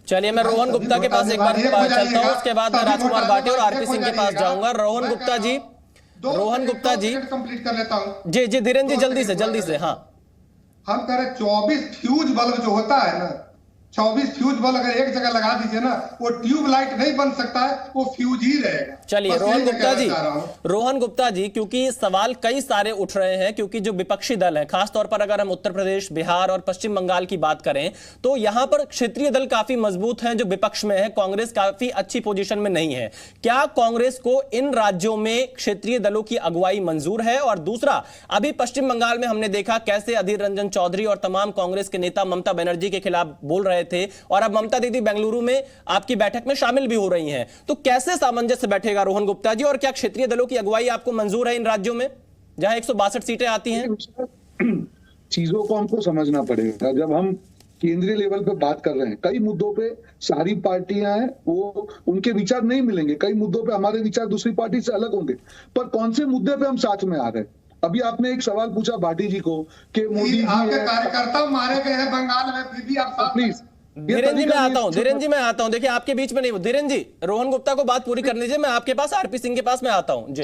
चलिए मैं रोहन गुप्ता के पास एक बार चलता हूँ, उसके बाद मैं राजकुमार भाटी और आरपी सिंह के पास जाऊंगा। रोहन गुप्ता जी कंप्लीट कर लेता हूँ। जी धीरेन्द्र जी जल्दी से। हाँ, हम कह रहे 24 फ्यूज बल्ब जो होता है ना, 24 फ्यूज बल्ब अगर एक जगह लगा दीजिए ना, वो ट्यूब लाइट नहीं बन सकता है, वो फ्यूज ही रहेगा। चलिए रोहन गुप्ता जी, क्योंकि सवाल कई सारे उठ रहे हैं, क्योंकि जो विपक्षी दल है, खासतौर पर अगर हम उत्तर प्रदेश, बिहार और पश्चिम बंगाल की बात करें, तो यहां पर क्षेत्रीय दल काफी मजबूत हैं जो विपक्ष में है। कांग्रेस काफी अच्छी पोजीशन में नहीं है। क्या कांग्रेस को इन राज्यों में क्षेत्रीय दलों की अगुवाई मंजूर है? और दूसरा, अभी पश्चिम बंगाल में हमने देखा कैसे अधीर रंजन चौधरी और तमाम कांग्रेस के नेता ममता बनर्जी के खिलाफ बोल रहे थे, और अब ममता दीदी बेंगलुरु में आपकी बैठक में शामिल भी हो रही हैं। तो कैसे सामंजस्य बैठेगा रोहन गुप्ता जी, और क्या क्षेत्रीय दलों की अगुवाई आपको मंजूर है इन राज्यों में जहां 162 सीटें आती हैं? चीजों को हमको समझना पड़ेगा। जब हम केंद्रीय लेवल पे बात कर रहे हैं, कई मुद्दों पे सारी पार्टियां हैं, वो उनके विचार नहीं मिलेंगे। कई मुद्दों पे हमारे विचार दूसरी पार्टी से अलग होंगे, पर कौन से मुद्दे पे हम साथ में आ रहे हैं? अभी आपने एक सवाल पूछा भाटी जी को कि मोदी जी आपके कार्यकर्ता मारे गए हैं बंगाल में, फिर भी आप प्लीज धीरेन्द्र जी मैं आता हूं। देखिए आपके बीच में नहीं, धीरेन्द्र जी रोहन गुप्ता को बात पूरी करने दीजिए, मैं आपके पास आरपी सिंह के पास मैं आता हूं जी।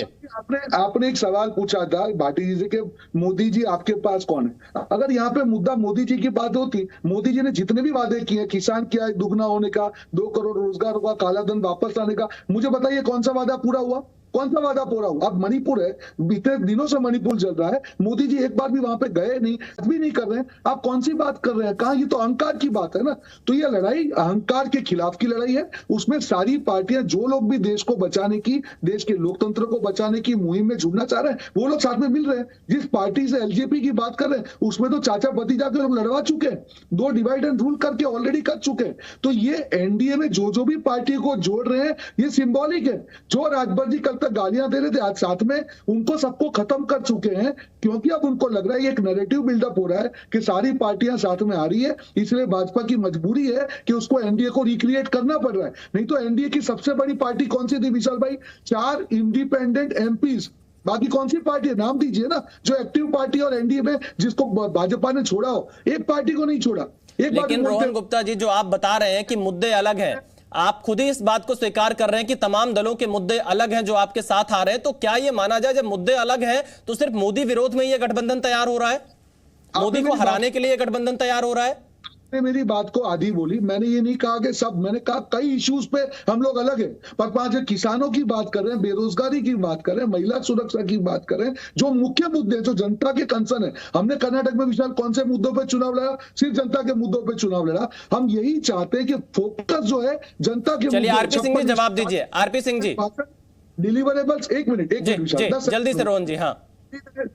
आपने एक सवाल पूछा था भाटी जी से कि मोदी जी आपके पास कौन है। अगर यहाँ पे मुद्दा मोदी जी की बात होती, मोदी जी ने जितने भी वादे किए, किसान क्या दुगना होने का, 2 करोड़ रोजगार का, काला धन वापस लाने का, मुझे बताइए कौन सा वादा पूरा हुआ? कौन सा वादा पूरा हुआ? अब मणिपुर है, बीते दिनों से मणिपुर चल रहा है, मोदी जी एक बार भी वहां पे गए नहीं, भी नहीं कर रहे हैं। आप कौन सी बात कर रहे हैं? कहा ये तो अहंकार की बात है ना। तो ये लड़ाई अहंकार के खिलाफ की लड़ाई है। उसमें सारी पार्टियां, जो लोग भी देश को बचाने की, देश के लोकतंत्र को बचाने की मुहिम में जुड़ना चाह रहे हैं, वो लोग साथ में मिल रहे हैं। जिस पार्टी से एलजेपी की बात कर रहे हैं, उसमें तो चाचा भतीजा के लोग लड़वा चुके हैं, 2 डिवाइड एंड रूल करके ऑलरेडी कर चुके हैं। तो ये एनडीए में जो भी पार्टी को जोड़ रहे हैं, ये सिंबॉलिक है। जो राजभर जी कल तक गालियां दे रहे थे, आज साथ में उनको सबको खत्म कर चुके हैं, क्योंकि अब उनको लग रहा है एक नैरेटिव बिल्डअप हो रहा है कि सारी पार्टियां साथ में आ रही है, इसलिए भाजपा की मजबूरी है कि उसको एनडीए को रिक्रिएट करना पड़ रहा है। नहीं तो एनडीए की सबसे बड़ी पार्टी कौन सी थी विशाल भाई? 4 इंडिपेंडेंट एमपीज। बाकी कौन सी पार्टी है? नाम दीजिए ना जो एक्टिव पार्टी और एनडीए में जिसको भाजपा ने छोड़ा हो। एक पार्टी को नहीं छोड़ा। लेकिन रोहन गुप्ता जी, जो आप बता रहे हैं कि मुद्दे अलग हैं, आप खुद ही इस बात को स्वीकार कर रहे हैं कि तमाम दलों के मुद्दे अलग हैं जो आपके साथ आ रहे हैं, तो क्या यह माना जाए जब मुद्दे अलग हैं तो सिर्फ मोदी विरोध में यह गठबंधन तैयार हो रहा है? मोदी को हराने के लिए यह गठबंधन तैयार हो रहा है? मेरी बात को आधी बोली, मैंने ये नहीं कहा कि सब, मैंने कहा कई इश्यूज पे हम लोग अलग हैं, पर 5 किसानों की बात कर रहे हैं, बेरोजगारी की बात कर रहे हैं, महिला सुरक्षा की बात कर रहे हैं, जो मुख्य मुद्दे जो जनता के कंसर्न है। हमने कर्नाटक में विशाल कौन से मुद्दों पे चुनाव लड़ा? सिर्फ जनता के मुद्दों पे चुनाव लड़ा। हम यही चाहते हैं कि फोकस जो है जनता के। चलिए आरपी सिंह जी जवाब दीजिए। आरपी सिंह जी डिलीवरेबल्स, एक मिनट जल्दी से रोहन जी। हाँ,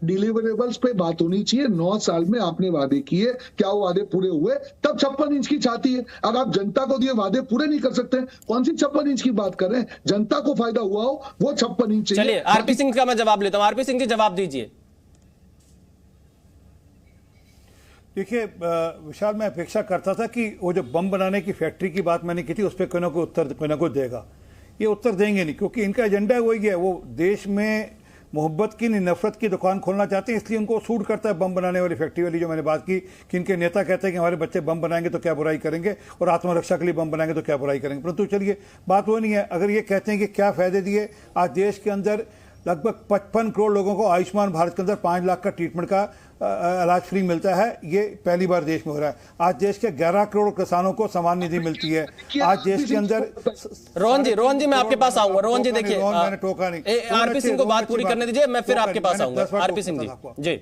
डिलीवरेबल्स पे बात होनी चाहिए। 9 साल में आपने वादे किए, क्या वो वादे पूरे हुए? तब 56 इंच की छाती है। अगर आप जनता को दिए वादे पूरे नहीं कर सकते, कौन सी 56 इंच की बात कर रहे हैं? जनता को फायदा हुआ हो वो 56 इंच चाहिए। चलिए आरपी सिंह का मैं जवाब लेता हूं। आरपी सिंह जी जवाब दीजिए। देखिए विशाल, मैं अपेक्षा करता था कि वो जो बम बनाने की फैक्ट्री की बात मैंने की थी उस पर कोई ना कोई उत्तर कोई ना कोई देगा। ये उत्तर देंगे नहीं, क्योंकि इनका एजेंडा वही है, वो देश में मोहब्बत की नहीं नफरत की दुकान खोलना चाहते हैं। इसलिए उनको सूट करता है बम बनाने वाली फैक्ट्री वाली जो मैंने बात की कि इनके नेता कहते हैं कि हमारे बच्चे बम बनाएंगे तो क्या बुराई करेंगे, और आत्मरक्षा के लिए बम बनाएंगे तो क्या बुराई करेंगे। परंतु चलिए बात वो नहीं है। अगर ये कहते हैं कि क्या फायदे दिए, आज देश के अंदर लगभग 55 करोड़ लोगों को आयुष्मान भारत के अंदर 5 लाख का ट्रीटमेंट का इलाज फ्री मिलता है। ये पहली बार देश में हो रहा है। आज देश के 11 करोड़ किसानों को सम्मान निधि मिलती है। आज देश के अंदर रोहन जी मैं आपके पास आऊंगा। रोहन जी देखिए, मैंने टोका नहीं। आरपी सिंह को बात पूरी करने दीजिए, मैं फिर आपके पास आऊंगा। आरपी सिंह जी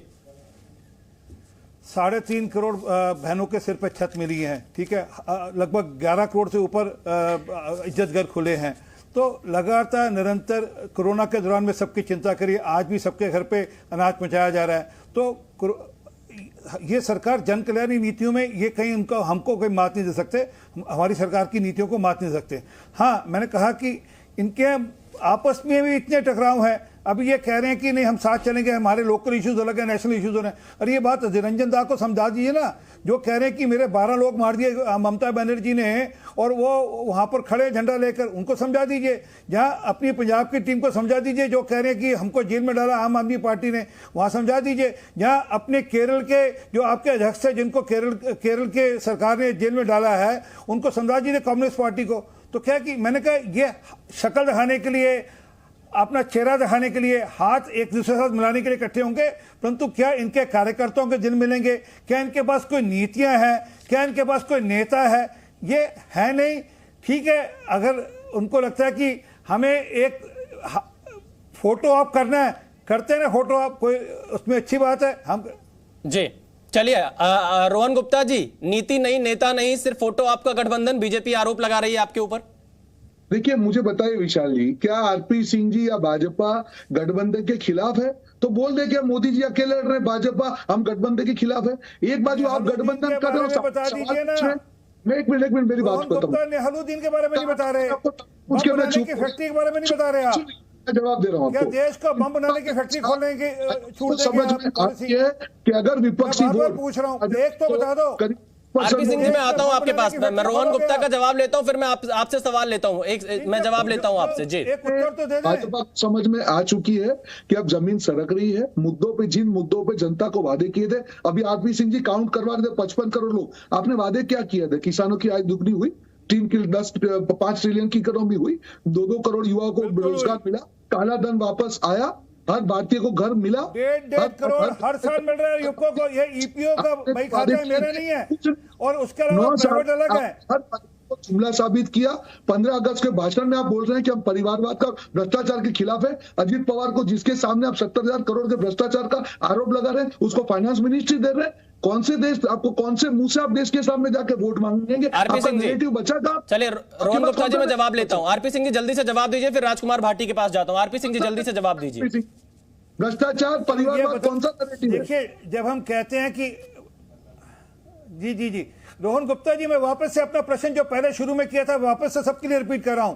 3.5 करोड़ बहनों के सिर पर छत मिली है, ठीक है। लगभग 11 करोड़ से ऊपर इज्जत घर खुले हैं। तो लगातार निरंतर कोरोना के दौरान में सबकी चिंता करिए, आज भी सबके घर पे अनाज पहुंचाया जा रहा है। तो ये सरकार जन कल्याणी नीतियों में ये कहीं उनको हमको कोई मात नहीं दे सकते, हमारी सरकार की नीतियों को मात नहीं दे सकते। हाँ, मैंने कहा कि इनके आपस में भी इतने टकराव है। अभी ये कह रहे हैं कि नहीं हम साथ चलेंगे, हमारे लोकल इश्यूज अलग है, नेशनल इश्यूज अलग है। अरे ये बात निरंजन दा को समझा दीजिए ना, जो कह रहे हैं कि मेरे 12 लोग मार दिए ममता बनर्जी ने, और वो वहां पर खड़े झंडा लेकर, उनको समझा दीजिए। जहां अपनी पंजाब की टीम को समझा दीजिए जो कह रहे हैं कि हमको जेल में डाला आम आदमी पार्टी ने, वहां समझा दीजिए। जहां अपने केरल के जो आपके अध्यक्ष है जिनको केरल के सरकार ने जेल में डाला है, उनको समझा दीजिए कम्युनिस्ट पार्टी को। तो क्या कि मैंने कहा ये शक्ल दिखाने के लिए, अपना चेहरा दिखाने के लिए, हाथ एक दूसरे के साथ मिलाने के लिए इकट्ठे होंगे, परंतु क्या इनके कार्यकर्ताओं के दिन मिलेंगे? क्या इनके पास कोई नीतियां हैं? क्या इनके पास कोई नेता है? ये है नहीं। ठीक है, अगर उनको लगता है कि हमें एक फोटो ऑप करना है, करते हैं ना फोटो ऑप, कोई उसमें अच्छी बात है। हम जी चलिए रोहन गुप्ता जी, नीति नहीं, नेता नहीं, सिर्फ फोटो आपका गठबंधन, बीजेपी आरोप लगा रही है आपके ऊपर। देखिए मुझे बताइए विशाल जी, क्या आरपी सिंह जी या भाजपा गठबंधन के खिलाफ है? तो बोल दे कि मोदी जी अकेले लड़ रहे, भाजपा हम गठबंधन के खिलाफ है। एक बात जो आप गठबंधन कर रहे हो, बता दीजिए ना। एक मिनट मेरी बात बताऊं। नेहरुद्दीन के बारे में नहीं बता रहे, उसके बाद फैक्ट्री के बारे में नहीं बता रहे आप। जवाब दे रहा हूं क्या देश को बम बनाने की फैक्ट्री खोलने की छूट समझ में आती है कि अगर विपक्षी पूछ रहा हूं, एक तो बता दो। आरपी सिंह जी मैं आता हूं आपके पास, मैं रोहन गुप्ता का जवाब लेता हूं, फिर मैं आपसे सवाल लेता हूं। मैं जवाब लेता हूं आपसे। जी भाजपा समझ में आ चुकी है कि अब जमीन सड़क रही है। मुद्दों पे, जिन मुद्दों पे जनता को वादे किए थे, अभी आरपी सिंह जी काउंट करवा रहे थे 55 करोड़ लोग, आपने वादे क्या किए थे? किसानों की आय दुगनी हुई, 5 ट्रिलियन की इकोनॉमी हुई, 2 करोड़ युवाओं को रोजगार मिला, काला धन वापस आया, हर भारतीय को घर मिला, 1.5 करोड़ हर साल मिल रहा है युवकों को। ये ईपीओ का भाई खाता है, मेरा नहीं है, और उसके अलावा प्राइवेट अलग है। जुमला साबित किया। 15 अगस्त के भाषण में आप बोल रहे हैं कि हम परिवारवाद का, भ्रष्टाचार के खिलाफ है। अजीत पवार को, जिसके सामने आप 70,000 करोड़ के भ्रष्टाचार का आरोप लगा रहे हैं, उसको फाइनेंस मिनिस्ट्री दे रहे हैं। कौन से देश आपको, कौन से मुंह से आप देश के सामने जाके वोट मांगेंगे? आरपी सिंह जी बचा था। चलिए रोहन गुप्ता जी मैं जवाब लेता हूं। आरपी सिंह जी जल्दी से जवाब दीजिए, फिर राजकुमार भाटी के पास जाता हूं। आरपी सिंह जी जल्दी से जवाब दीजिए। भ्रष्टाचार, परिवारवाद, कौन सा नैरेटिव है? देखिए, जब हम कहते हैं कि जी रोहन गुप्ता जी, मैं वापस से अपना प्रश्न जो पहले शुरू में किया था वापस से सबके लिए रिपीट कर रहा हूं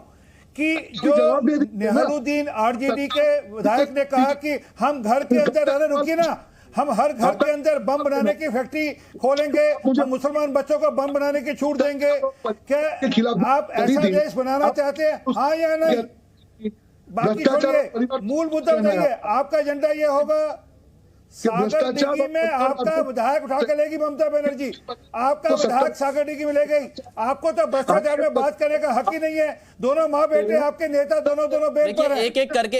कि जो नेहरुद्दीन आरजेडी के विधायक ने कहा कि हम घर के अंदर, अरे रुकिए ना, हम हर घर के अंदर बम बनाने की फैक्ट्री खोलेंगे, हम मुसलमान बच्चों को बम बनाने की छूट देंगे। क्या आप ऐसा देश बनाना चाहते हैं, हाँ या नहीं? बाकी छोड़िए, मूल मुद्दा बताइए, आपका एजेंडा ये होगा सागर डिग्गी में आपका विधायक उठा के लेगी ममता बनर्जी, आपका विधायक सागर डिग्गी में ले गई। आपको तो भ्रष्टाचार में बात करने का हक ही नहीं है। दोनों माँ बेटे आपके नेता दोनों बेल पर हैं। एक एक करके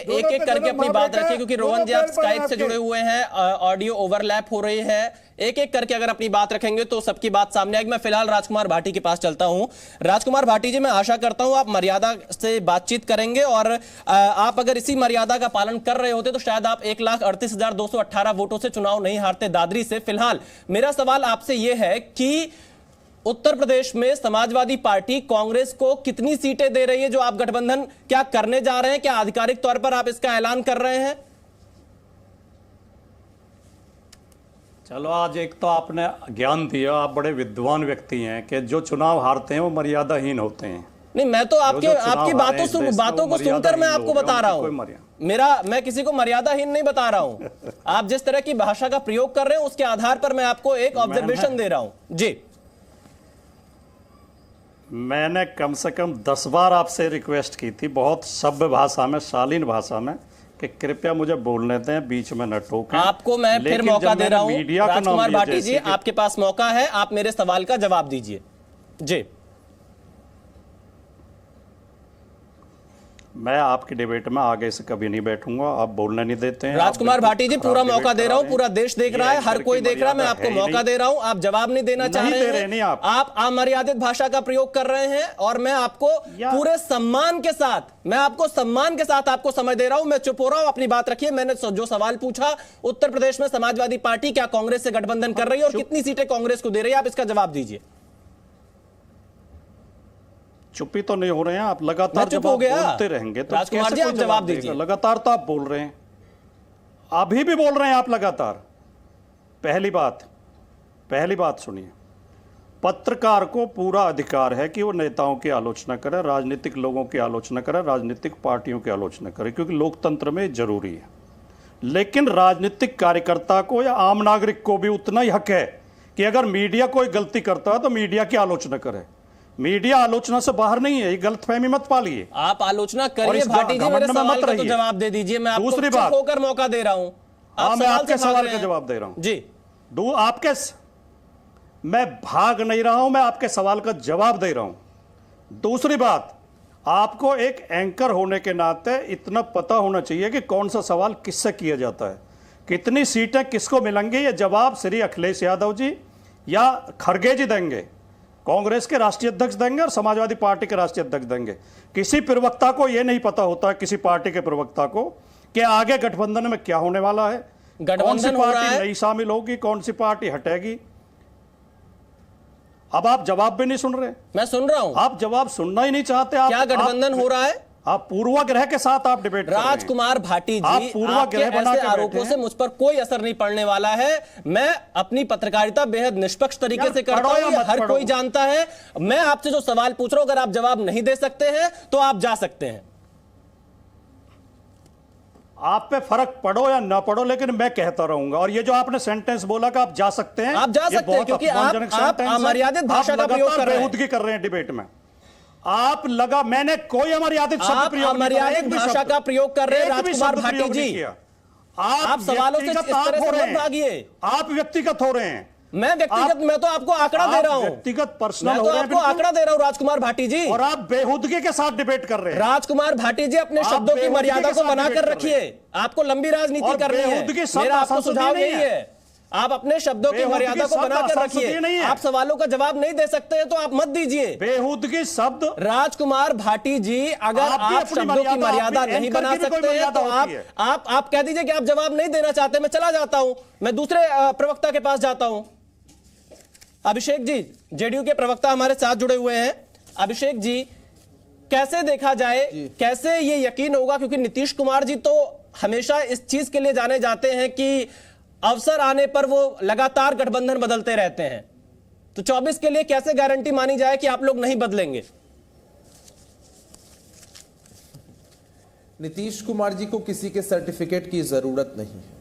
अपनी बात रखिए, क्योंकि रोहन जी आप स्काइप से जुड़े हुए हैं, ऑडियो ओवरलैप हो रही है। एक एक करके अगर अपनी बात रखेंगे तो सबकी बात सामने आएगी। मैं फिलहाल राजकुमार भाटी के पास चलता हूं। राजकुमार भाटी जी, मैं आशा करता हूं आप मर्यादा से बातचीत करेंगे, और आप अगर इसी मर्यादा का पालन कर रहे होते तो शायद आप 1,38,218 वोटों से चुनाव नहीं हारते दादरी से। फिलहाल मेरा सवाल आपसे यह है कि उत्तर प्रदेश में समाजवादी पार्टी कांग्रेस को कितनी सीटें दे रही है? जो आप गठबंधन क्या करने जा रहे हैं, क्या आधिकारिक तौर पर आप इसका ऐलान कर रहे हैं? चलो, आज एक तो आपने ज्ञान दिया, आप बड़े विद्वान व्यक्ति हैं कि जो चुनाव हारते हैं वो मर्यादाहीन होते हैं। नहीं, मैं तो आपकी बातों को सुनकर मैं आपको बता रहा हूँ, मैं किसी को मर्यादाहीन नहीं बता रहा हूँ। आप जिस तरह की भाषा का प्रयोग कर रहे हैं उसके आधार पर मैं आपको एक ऑब्जर्वेशन दे रहा हूँ। जी, मैंने कम से कम 10 बार आपसे रिक्वेस्ट की थी, बहुत सभ्य भाषा में, शालीन भाषा में, कि कृपया मुझे बोलने दें, बीच में न टोकें। आपको मैं फिर मौका दे रहा हूं। राजकुमार भाटी जी, आपके पास मौका है, आप मेरे सवाल का जवाब दीजिए। जी, मैं आपकी डिबेट में आगे से कभी नहीं बैठूंगा, आप बोलने नहीं देते हैं। राजकुमार भाटी जी, पूरा मौका दे रहा हूं, पूरा देश देख रहा है, हर कोई देख रहा है, मैं आपको मौका दे रहा हूं, आप जवाब नहीं देना चाह रहे हैं, आप अमर्यादित भाषा का प्रयोग कर रहे हैं, और मैं आपको पूरे सम्मान के साथ आपको समय दे रहा हूं। मैं चुप हो रहा हूं, अपनी बात रखिए। मैंने जो सवाल पूछा, उत्तर प्रदेश में समाजवादी पार्टी क्या कांग्रेस से गठबंधन कर रही है और कितनी सीटें कांग्रेस को दे रही है, आप इसका जवाब दीजिए। चुप्पी तो नहीं हो रहे हैं आप, लगातार जब आप बोलते रहेंगे तो राजकुमार जी आप जवाब दीजिए। लगातार तो आप बोल रहे हैं, अभी भी बोल रहे हैं आप लगातार। पहली बात सुनिए, पत्रकार को पूरा अधिकार है कि वो नेताओं की आलोचना करे, राजनीतिक लोगों की आलोचना करे, राजनीतिक पार्टियों की आलोचना करे, क्योंकि लोकतंत्र में जरूरी है। लेकिन राजनीतिक कार्यकर्ता को या आम नागरिक को भी उतना ही हक है कि अगर मीडिया कोई गलती करता है तो मीडिया की आलोचना करे। मीडिया आलोचना से बाहर नहीं है, ये गलतफहमी मत पालिए। आप आलोचना करिए भाटी जी, मेरे सवाल का तो जवाब दे दीजिए। मैं आपको चुप होकर मौका दे रहा हूं। मैं आपके सवाल का जवाब दे रहा हूं जी। मैं भाग नहीं रहा हूं, मैं आपके सवाल का जवाब दे रहा हूं। दूसरी बात, आपको एक एंकर होने के नाते इतना पता होना चाहिए कि कौन सा सवाल किससे किया जाता है, कितनी सीटें किसको मिलेंगी। ये जवाब श्री अखिलेश यादव जी या खड़गे जी देंगे, कांग्रेस के राष्ट्रीय अध्यक्ष देंगे और समाजवादी पार्टी के राष्ट्रीय अध्यक्ष देंगे। किसी प्रवक्ता को यह नहीं पता होता, किसी पार्टी के प्रवक्ता को, कि आगे गठबंधन में क्या होने वाला है, कौन सी पार्टी नई शामिल होगी, कौन सी पार्टी हटेगी। अब आप जवाब भी नहीं सुन रहे। मैं सुन रहा हूं, आप जवाब सुनना ही नहीं चाहते। क्या गठबंधन हो रहा है? आप पूर्वाग्रह के साथ आप डिबेट कर रहे हैं। राजकुमार भाटी जी, आप पूर्वाग्रह बना के आरोपों से मुझ पर कोई असर नहीं पड़ने वाला है। मैं अपनी पत्रकारिता बेहद निष्पक्ष तरीके से करता हूं, हर कोई जानता है। मैं आपसे जो सवाल पूछ रहा हूं, अगर आप जवाब नहीं दे सकते हैं तो आप जा सकते हैं। आप पे फर्क पड़ो या ना पड़ो, लेकिन मैं कहता रहूंगा। और ये जो आपने सेंटेंस बोला कि आप जा सकते हैं, आप जा सकते हैं, क्योंकि आप अमर्यादित भाषा का प्रयोग कर रहे हैं, बेहूदगी कर रहे हैं डिबेट में। मैंने कोई अमर्यादित शब्द प्रयोग नहीं किया। अमर्यादित भाषा का प्रयोग कर रहे हैं राजकुमार भाटी जी। आप सवालों से इस तरह से मत भागिए। आप व्यक्तिगत हो रहे हैं। मैं तो आपको आंकड़ा दे रहा हूं, व्यक्तिगत पर्सनल हो रहे हैं। आपको आंकड़ा दे रहा हूं राजकुमार भाटी जी, और आप बेहूदगी के साथ डिबेट कर रहे हैं। राजकुमार भाटी जी, अपने शब्दों की मर्यादा को बनाकर रखिए। आपको लंबी राजनीति करनी है, मेरा आपको सुझाव यही है। आप अपने शब्दों की मर्यादा को बनाकर रखिए। आप सवालों का जवाब नहीं दे सकते हैं तो आप मत दीजिए। बेहूदगी शब्द राजकुमार भाटी जी, अगर आप शब्दों की मर्यादा नहीं बना सकते हैं तो आप कह दीजिए कि आप जवाब नहीं देना चाहते। मैं चला जाता हूं, मैं दूसरे प्रवक्ता के पास जाता हूं। अभिषेक जी, जेडीयू के प्रवक्ता हमारे साथ जुड़े हुए हैं। अभिषेक जी, कैसे देखा जाए, कैसे ये यकीन होगा, क्योंकि नीतीश कुमार जी तो हमेशा इस चीज के लिए जाने जाते हैं कि अवसर आने पर वो लगातार गठबंधन बदलते रहते हैं, तो 24 के लिए कैसे गारंटी मानी जाए कि आप लोग नहीं बदलेंगे? नीतीश कुमार जी को किसी के सर्टिफिकेट की जरूरत नहीं है,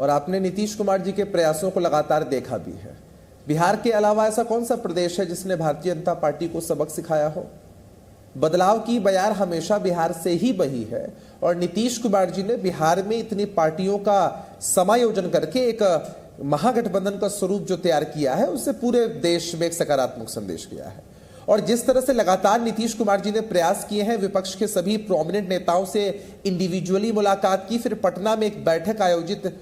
और आपने नीतीश कुमार जी के प्रयासों को लगातार देखा भी है। बिहार के अलावा ऐसा कौन सा प्रदेश है जिसने भारतीय जनता पार्टी को सबक सिखाया हो? बदलाव की बयार हमेशा बिहार से ही बही है, और नीतीश कुमार जी ने बिहार में इतनी पार्टियों का समायोजन करके एक महागठबंधन का स्वरूप जो तैयार किया है, उससे पूरे देश में एक सकारात्मक संदेश किया है। और जिस तरह से लगातार नीतीश कुमार जी ने प्रयास किए हैं, विपक्ष के सभी प्रोमिनेंट नेताओं से इंडिविजुअली मुलाकात की, फिर पटना में एक बैठक आयोजित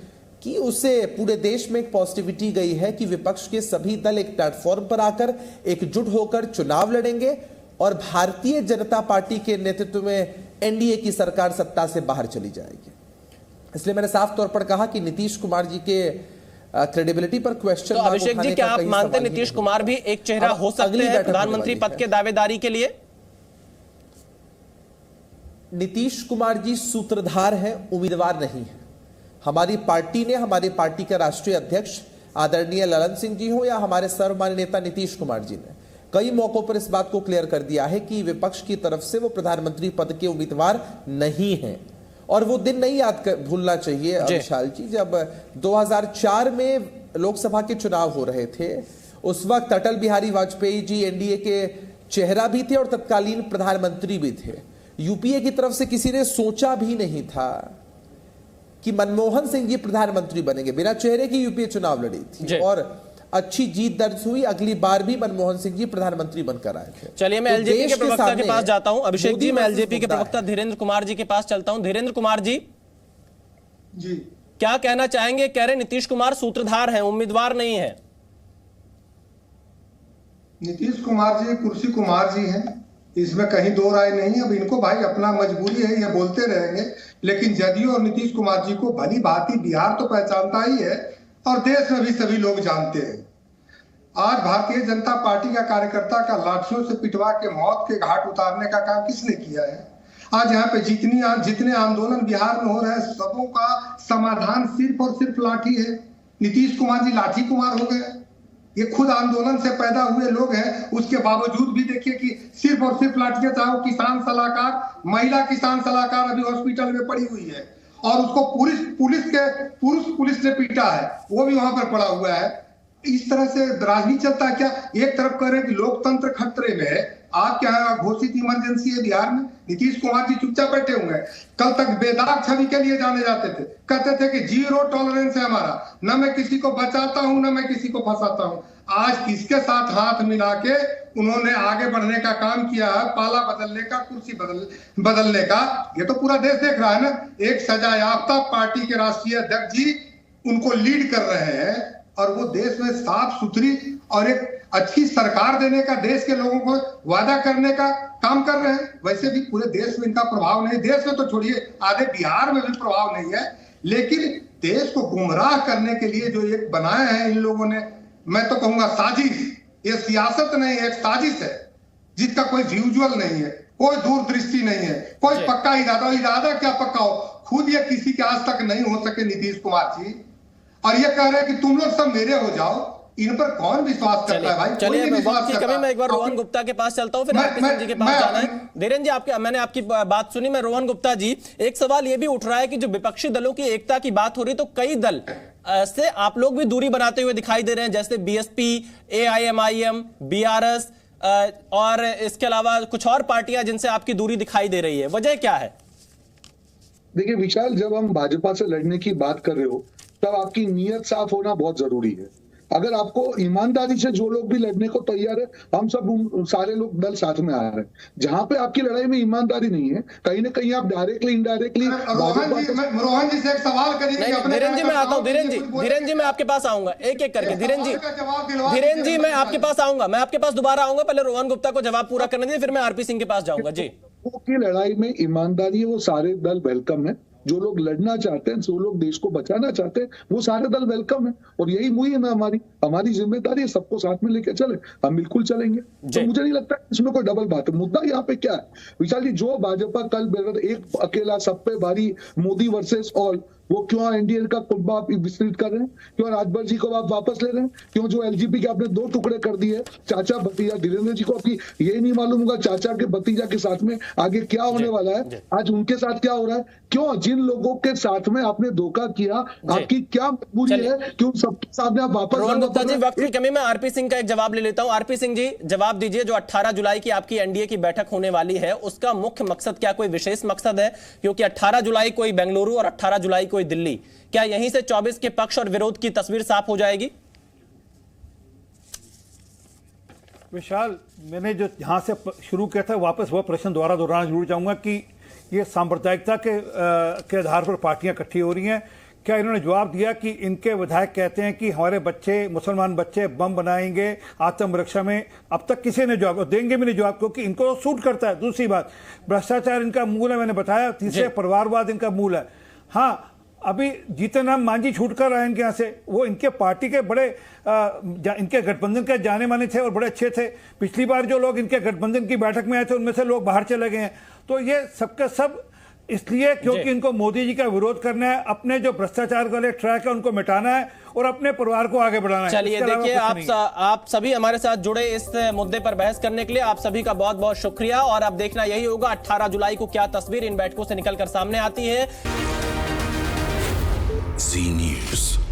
की, उससे पूरे देश में एक पॉजिटिविटी गई है कि विपक्ष के सभी दल एक प्लेटफॉर्म पर आकर एकजुट होकर चुनाव लड़ेंगे और भारतीय जनता पार्टी के नेतृत्व में एनडीए की सरकार सत्ता से बाहर चली जाएगी। इसलिए मैंने साफ तौर पर कहा कि नीतीश कुमार जी के क्रेडिबिलिटी पर क्वेश्चन। तो अभिषेक जी, क्या आप मानते हैं नीतीश कुमार भी एक चेहरा हो सकते हैं प्रधानमंत्री पद के दावेदारी के लिए? नीतीश कुमार जी सूत्रधार हैं, उम्मीदवार नहीं है। हमारी पार्टी ने, हमारी पार्टी का राष्ट्रीय अध्यक्ष आदरणीय ललन सिंह जी हो या हमारे सर्वमान्य नेता नीतीश कुमार जी ने कई मौकों पर इस बात को क्लियर कर दिया है कि विपक्ष की तरफ से वो प्रधानमंत्री पद के उम्मीदवार नहीं हैं। और वो दिन नहीं भूलना चाहिए विशाल जी, जब 2004 में लोकसभा के चुनाव हो रहे थे, उस वक्त अटल बिहारी वाजपेयी जी एनडीए के चेहरा भी थे और तत्कालीन प्रधानमंत्री भी थे। यूपीए की तरफ से किसी ने सोचा भी नहीं था कि मनमोहन सिंह जी प्रधानमंत्री बनेंगे। बिना चेहरे की यूपीए चुनाव लड़ी थी और अच्छी जीत दर्ज हुई। अगली बार भी मनमोहन सिंह जी प्रधानमंत्री बनकर आए थे। चलिए मैं एलजेपी के प्रवक्ता के पास जाता हूं। अभिषेक जी, मैं एलजेपी के प्रवक्ता धीरेन्द्र कुमार जी के पास चलता हूं। धीरेन्द्र कुमार जी, क्या कहना चाहेंगे? कह रहे नीतीश कुमार सूत्रधार हैं, उम्मीदवार नहीं है। नीतीश कुमार जी कुर्सी कुमार जी हैं, इसमें कहीं दो राय नहीं। अब इनको भाई अपना मजबूरी है, ये बोलते रहेंगे, लेकिन जदयू और नीतीश कुमार जी को भली भांति बिहार तो पहचानता ही है और देश में भी सभी लोग जानते हैं। आज भारतीय जनता पार्टी का कार्यकर्ता का लाठियों से पिटवा के मौत के घाट उतारने का काम किसने किया है? आज यहाँ पे जितने आंदोलन बिहार में हो रहे हैं, सबों का समाधान सिर्फ और सिर्फ लाठी है। नीतीश कुमार जी लाठी कुमार हो गए। ये खुद आंदोलन से पैदा हुए लोग हैं, उसके बावजूद भी देखिए कि सिर्फ और सिर्फ लाठियां। चाहे वो किसान सलाहकार, महिला किसान सलाहकार अभी हॉस्पिटल में पड़ी हुई है और उसको पुलिस ने पीटा है, वो भी वहां पर पड़ा हुआ है। इस तरह से राजनीति चलता है क्या? एक तरफ कह रहे हैं कि लोकतंत्र खतरे में है, आज क्या घोषित इमरजेंसी है बिहार में, नीतीश कुमार जी चुपचाप बैठे हुए हैं। कल तक बेदाग छवि के लिए जाने जाते थे, कहते थे कि 0 टॉलरेंस है हमारा, न मैं किसी को बचाता हूं न मैं किसी को फंसाता हूं। आज किसके साथ हाथ मिला के उन्होंने आगे बढ़ने का काम किया है, पाला बदलने का, कुर्सी बदलने का। ये तो पूरा देश देख रहा है ना। एक सजायाफ्ता पार्टी के राष्ट्रीय अध्यक्ष जी उनको लीड कर रहे हैं और वो देश में साफ सुथरी और एक अच्छी सरकार देने का, देश के लोगों को वादा करने का काम कर रहे हैं। वैसे भी पूरे देश में इनका प्रभाव नहीं, देश में तो छोड़िए आधे बिहार में भी प्रभाव नहीं है, लेकिन देश को गुमराह करने के लिए जो एक बनाया है इन लोगों ने, मैं तो कहूंगा साजिश। ये सियासत नहीं है, एक साजिश है जिसका कोई विजुअल नहीं है, कोई दूरदृष्टि नहीं है, कोई पक्का इरादा क्या पक्का हो। खुद ये किसी के आज तक नहीं हो सके नीतीश कुमार जी, और ये कह रहे हैं कि तुम लोग सब मेरे हो जाओ। इन पर कौन विश्वास करता है भाई? चलिए मैं एक बार रोहन गुप्ता के पास चलता हूं, फिर आरपी सिंह जी के पास जाना है। धीरेन्द्र जी, मैंने आपकी बात सुनी। मैं रोहन गुप्ता जी, एक सवाल ये भी उठ रहा है कि जो विपक्षी दलों की एकता की बात हो रही, तो कई दल से आप लोग भी दूरी बनाते हुए दिखाई दे रहे हैं, जैसे बीएसपी, AIMIM, BRS और इसके अलावा कुछ और पार्टियां जिनसे आपकी दूरी दिखाई दे रही है। वजह क्या है? देखिए विशाल, जब हम भाजपा से लड़ने की बात कर रहे हो तब आपकी नीयत साफ होना बहुत जरूरी है। अगर आपको ईमानदारी से जो लोग भी लड़ने को तैयार है, हम सब सारे लोग दल साथ में आ रहे हैं। जहां पे आपकी लड़ाई में ईमानदारी नहीं है, कहीं ना कहीं आप डायरेक्टली इनडायरेक्टली। रोहन जी से एक सवाल करिए। धीरेन्द्र जी मैं आता हूं, धीरेन्द्र जी मैं आपके पास आऊंगा एक एक करके। धीरेन्द्र जी मैं आपके पास आऊंगा, मैं आपके पास दोबारा आऊंगा। पहले रोहन गुप्ता को जवाब पूरा करने दीजिए, फिर मैं आरपी सिंह के पास जाऊंगा। जी, की लड़ाई में ईमानदारी है, वो सारे दल वेलकम है। जो लोग लड़ना चाहते हैं, जो लोग देश को बचाना चाहते हैं, वो सारे दल वेलकम है। और यही मुहिम है हमारी जिम्मेदारी है, सबको साथ में लेकर चले, हम बिल्कुल चलेंगे। तो मुझे नहीं लगता इसमें कोई डबल बात है। मुद्दा यहाँ पे क्या है विशाल जी? जो भाजपा कल एक अकेला सब पे भारी मोदी वर्सेस ऑल, वो क्यों एनडीए का कुब्बा आप विस्तृत कर रहे हैं? क्यों राजभर जी को आप वापस ले रहे हैं? क्यों जो एलजीपी के आपने 2 टुकड़े कर दिए, चाचा भतीजा? धीरेन्द्र जी को आपकी यही नहीं मालूम होगा चाचा के भतीजा के साथ में आगे क्या होने वाला है, आज उनके साथ क्या हो रहा है? क्यों जिन लोगों के साथ में आपने धोखा किया, आपकी क्या मजबूरी है क्यों सबके सामने आप वापस? रोहन गुप्ता जी, वक्त की कमी में आरपी सिंह का एक जवाब ले लेता हूं। आरपी सिंह जी जवाब दीजिए, जो 18 जुलाई की आपकी एनडीए की बैठक होने वाली है, उसका मुख्य मकसद क्या, कोई विशेष मकसद है? क्योंकि 18 जुलाई कोई बेंगलुरु और 18 जुलाई कोई दिल्ली, क्या यहीं से 24 के पक्ष और विरोध की तस्वीर साफ हो जाएगी? विशाल, मैंने जो यहां से शुरू किया था वापस वह प्रश्न दोबारा दोहराना जरूर चाहूंगा कि ये सांप्रदायिकता के आधार पर पार्टियां इकट्ठी हो रही हैं। क्या इन्होंने जवाब दिया कि इनके विधायक कहते हैं कि हमारे बच्चे, मुसलमान बच्चे बम बनाएंगे आत्मरक्षा में? अब तक किसी ने जवाब देंगे भी नहीं जवाब, क्योंकि इनको सूट करता है। दूसरी बात, भ्रष्टाचार इनका मूल है, मैंने बताया। तीसरे, परिवारवाद इनका मूल है। हाँ, अभी जीतन राम मांझी छूट कर आए इनके यहाँ से, वो इनके पार्टी के बड़े इनके गठबंधन के जाने माने थे और बड़े अच्छे थे। पिछली बार जो लोग इनके गठबंधन की बैठक में आए थे उनमें से लोग बाहर चले गए हैं। तो ये सबके सब इसलिए क्योंकि इनको मोदी जी का विरोध करना है, अपने जो भ्रष्टाचार वाले ट्रैक है उनको मिटाना है और अपने परिवार को आगे बढ़ाना है। चलिए देखिए, आप सभी हमारे साथ जुड़े इस मुद्दे पर बहस करने के लिए आप सभी का बहुत बहुत शुक्रिया। और अब देखना यही होगा 18 जुलाई को क्या तस्वीर इन बैठकों से निकलकर सामने आती है। जी न्यूज़।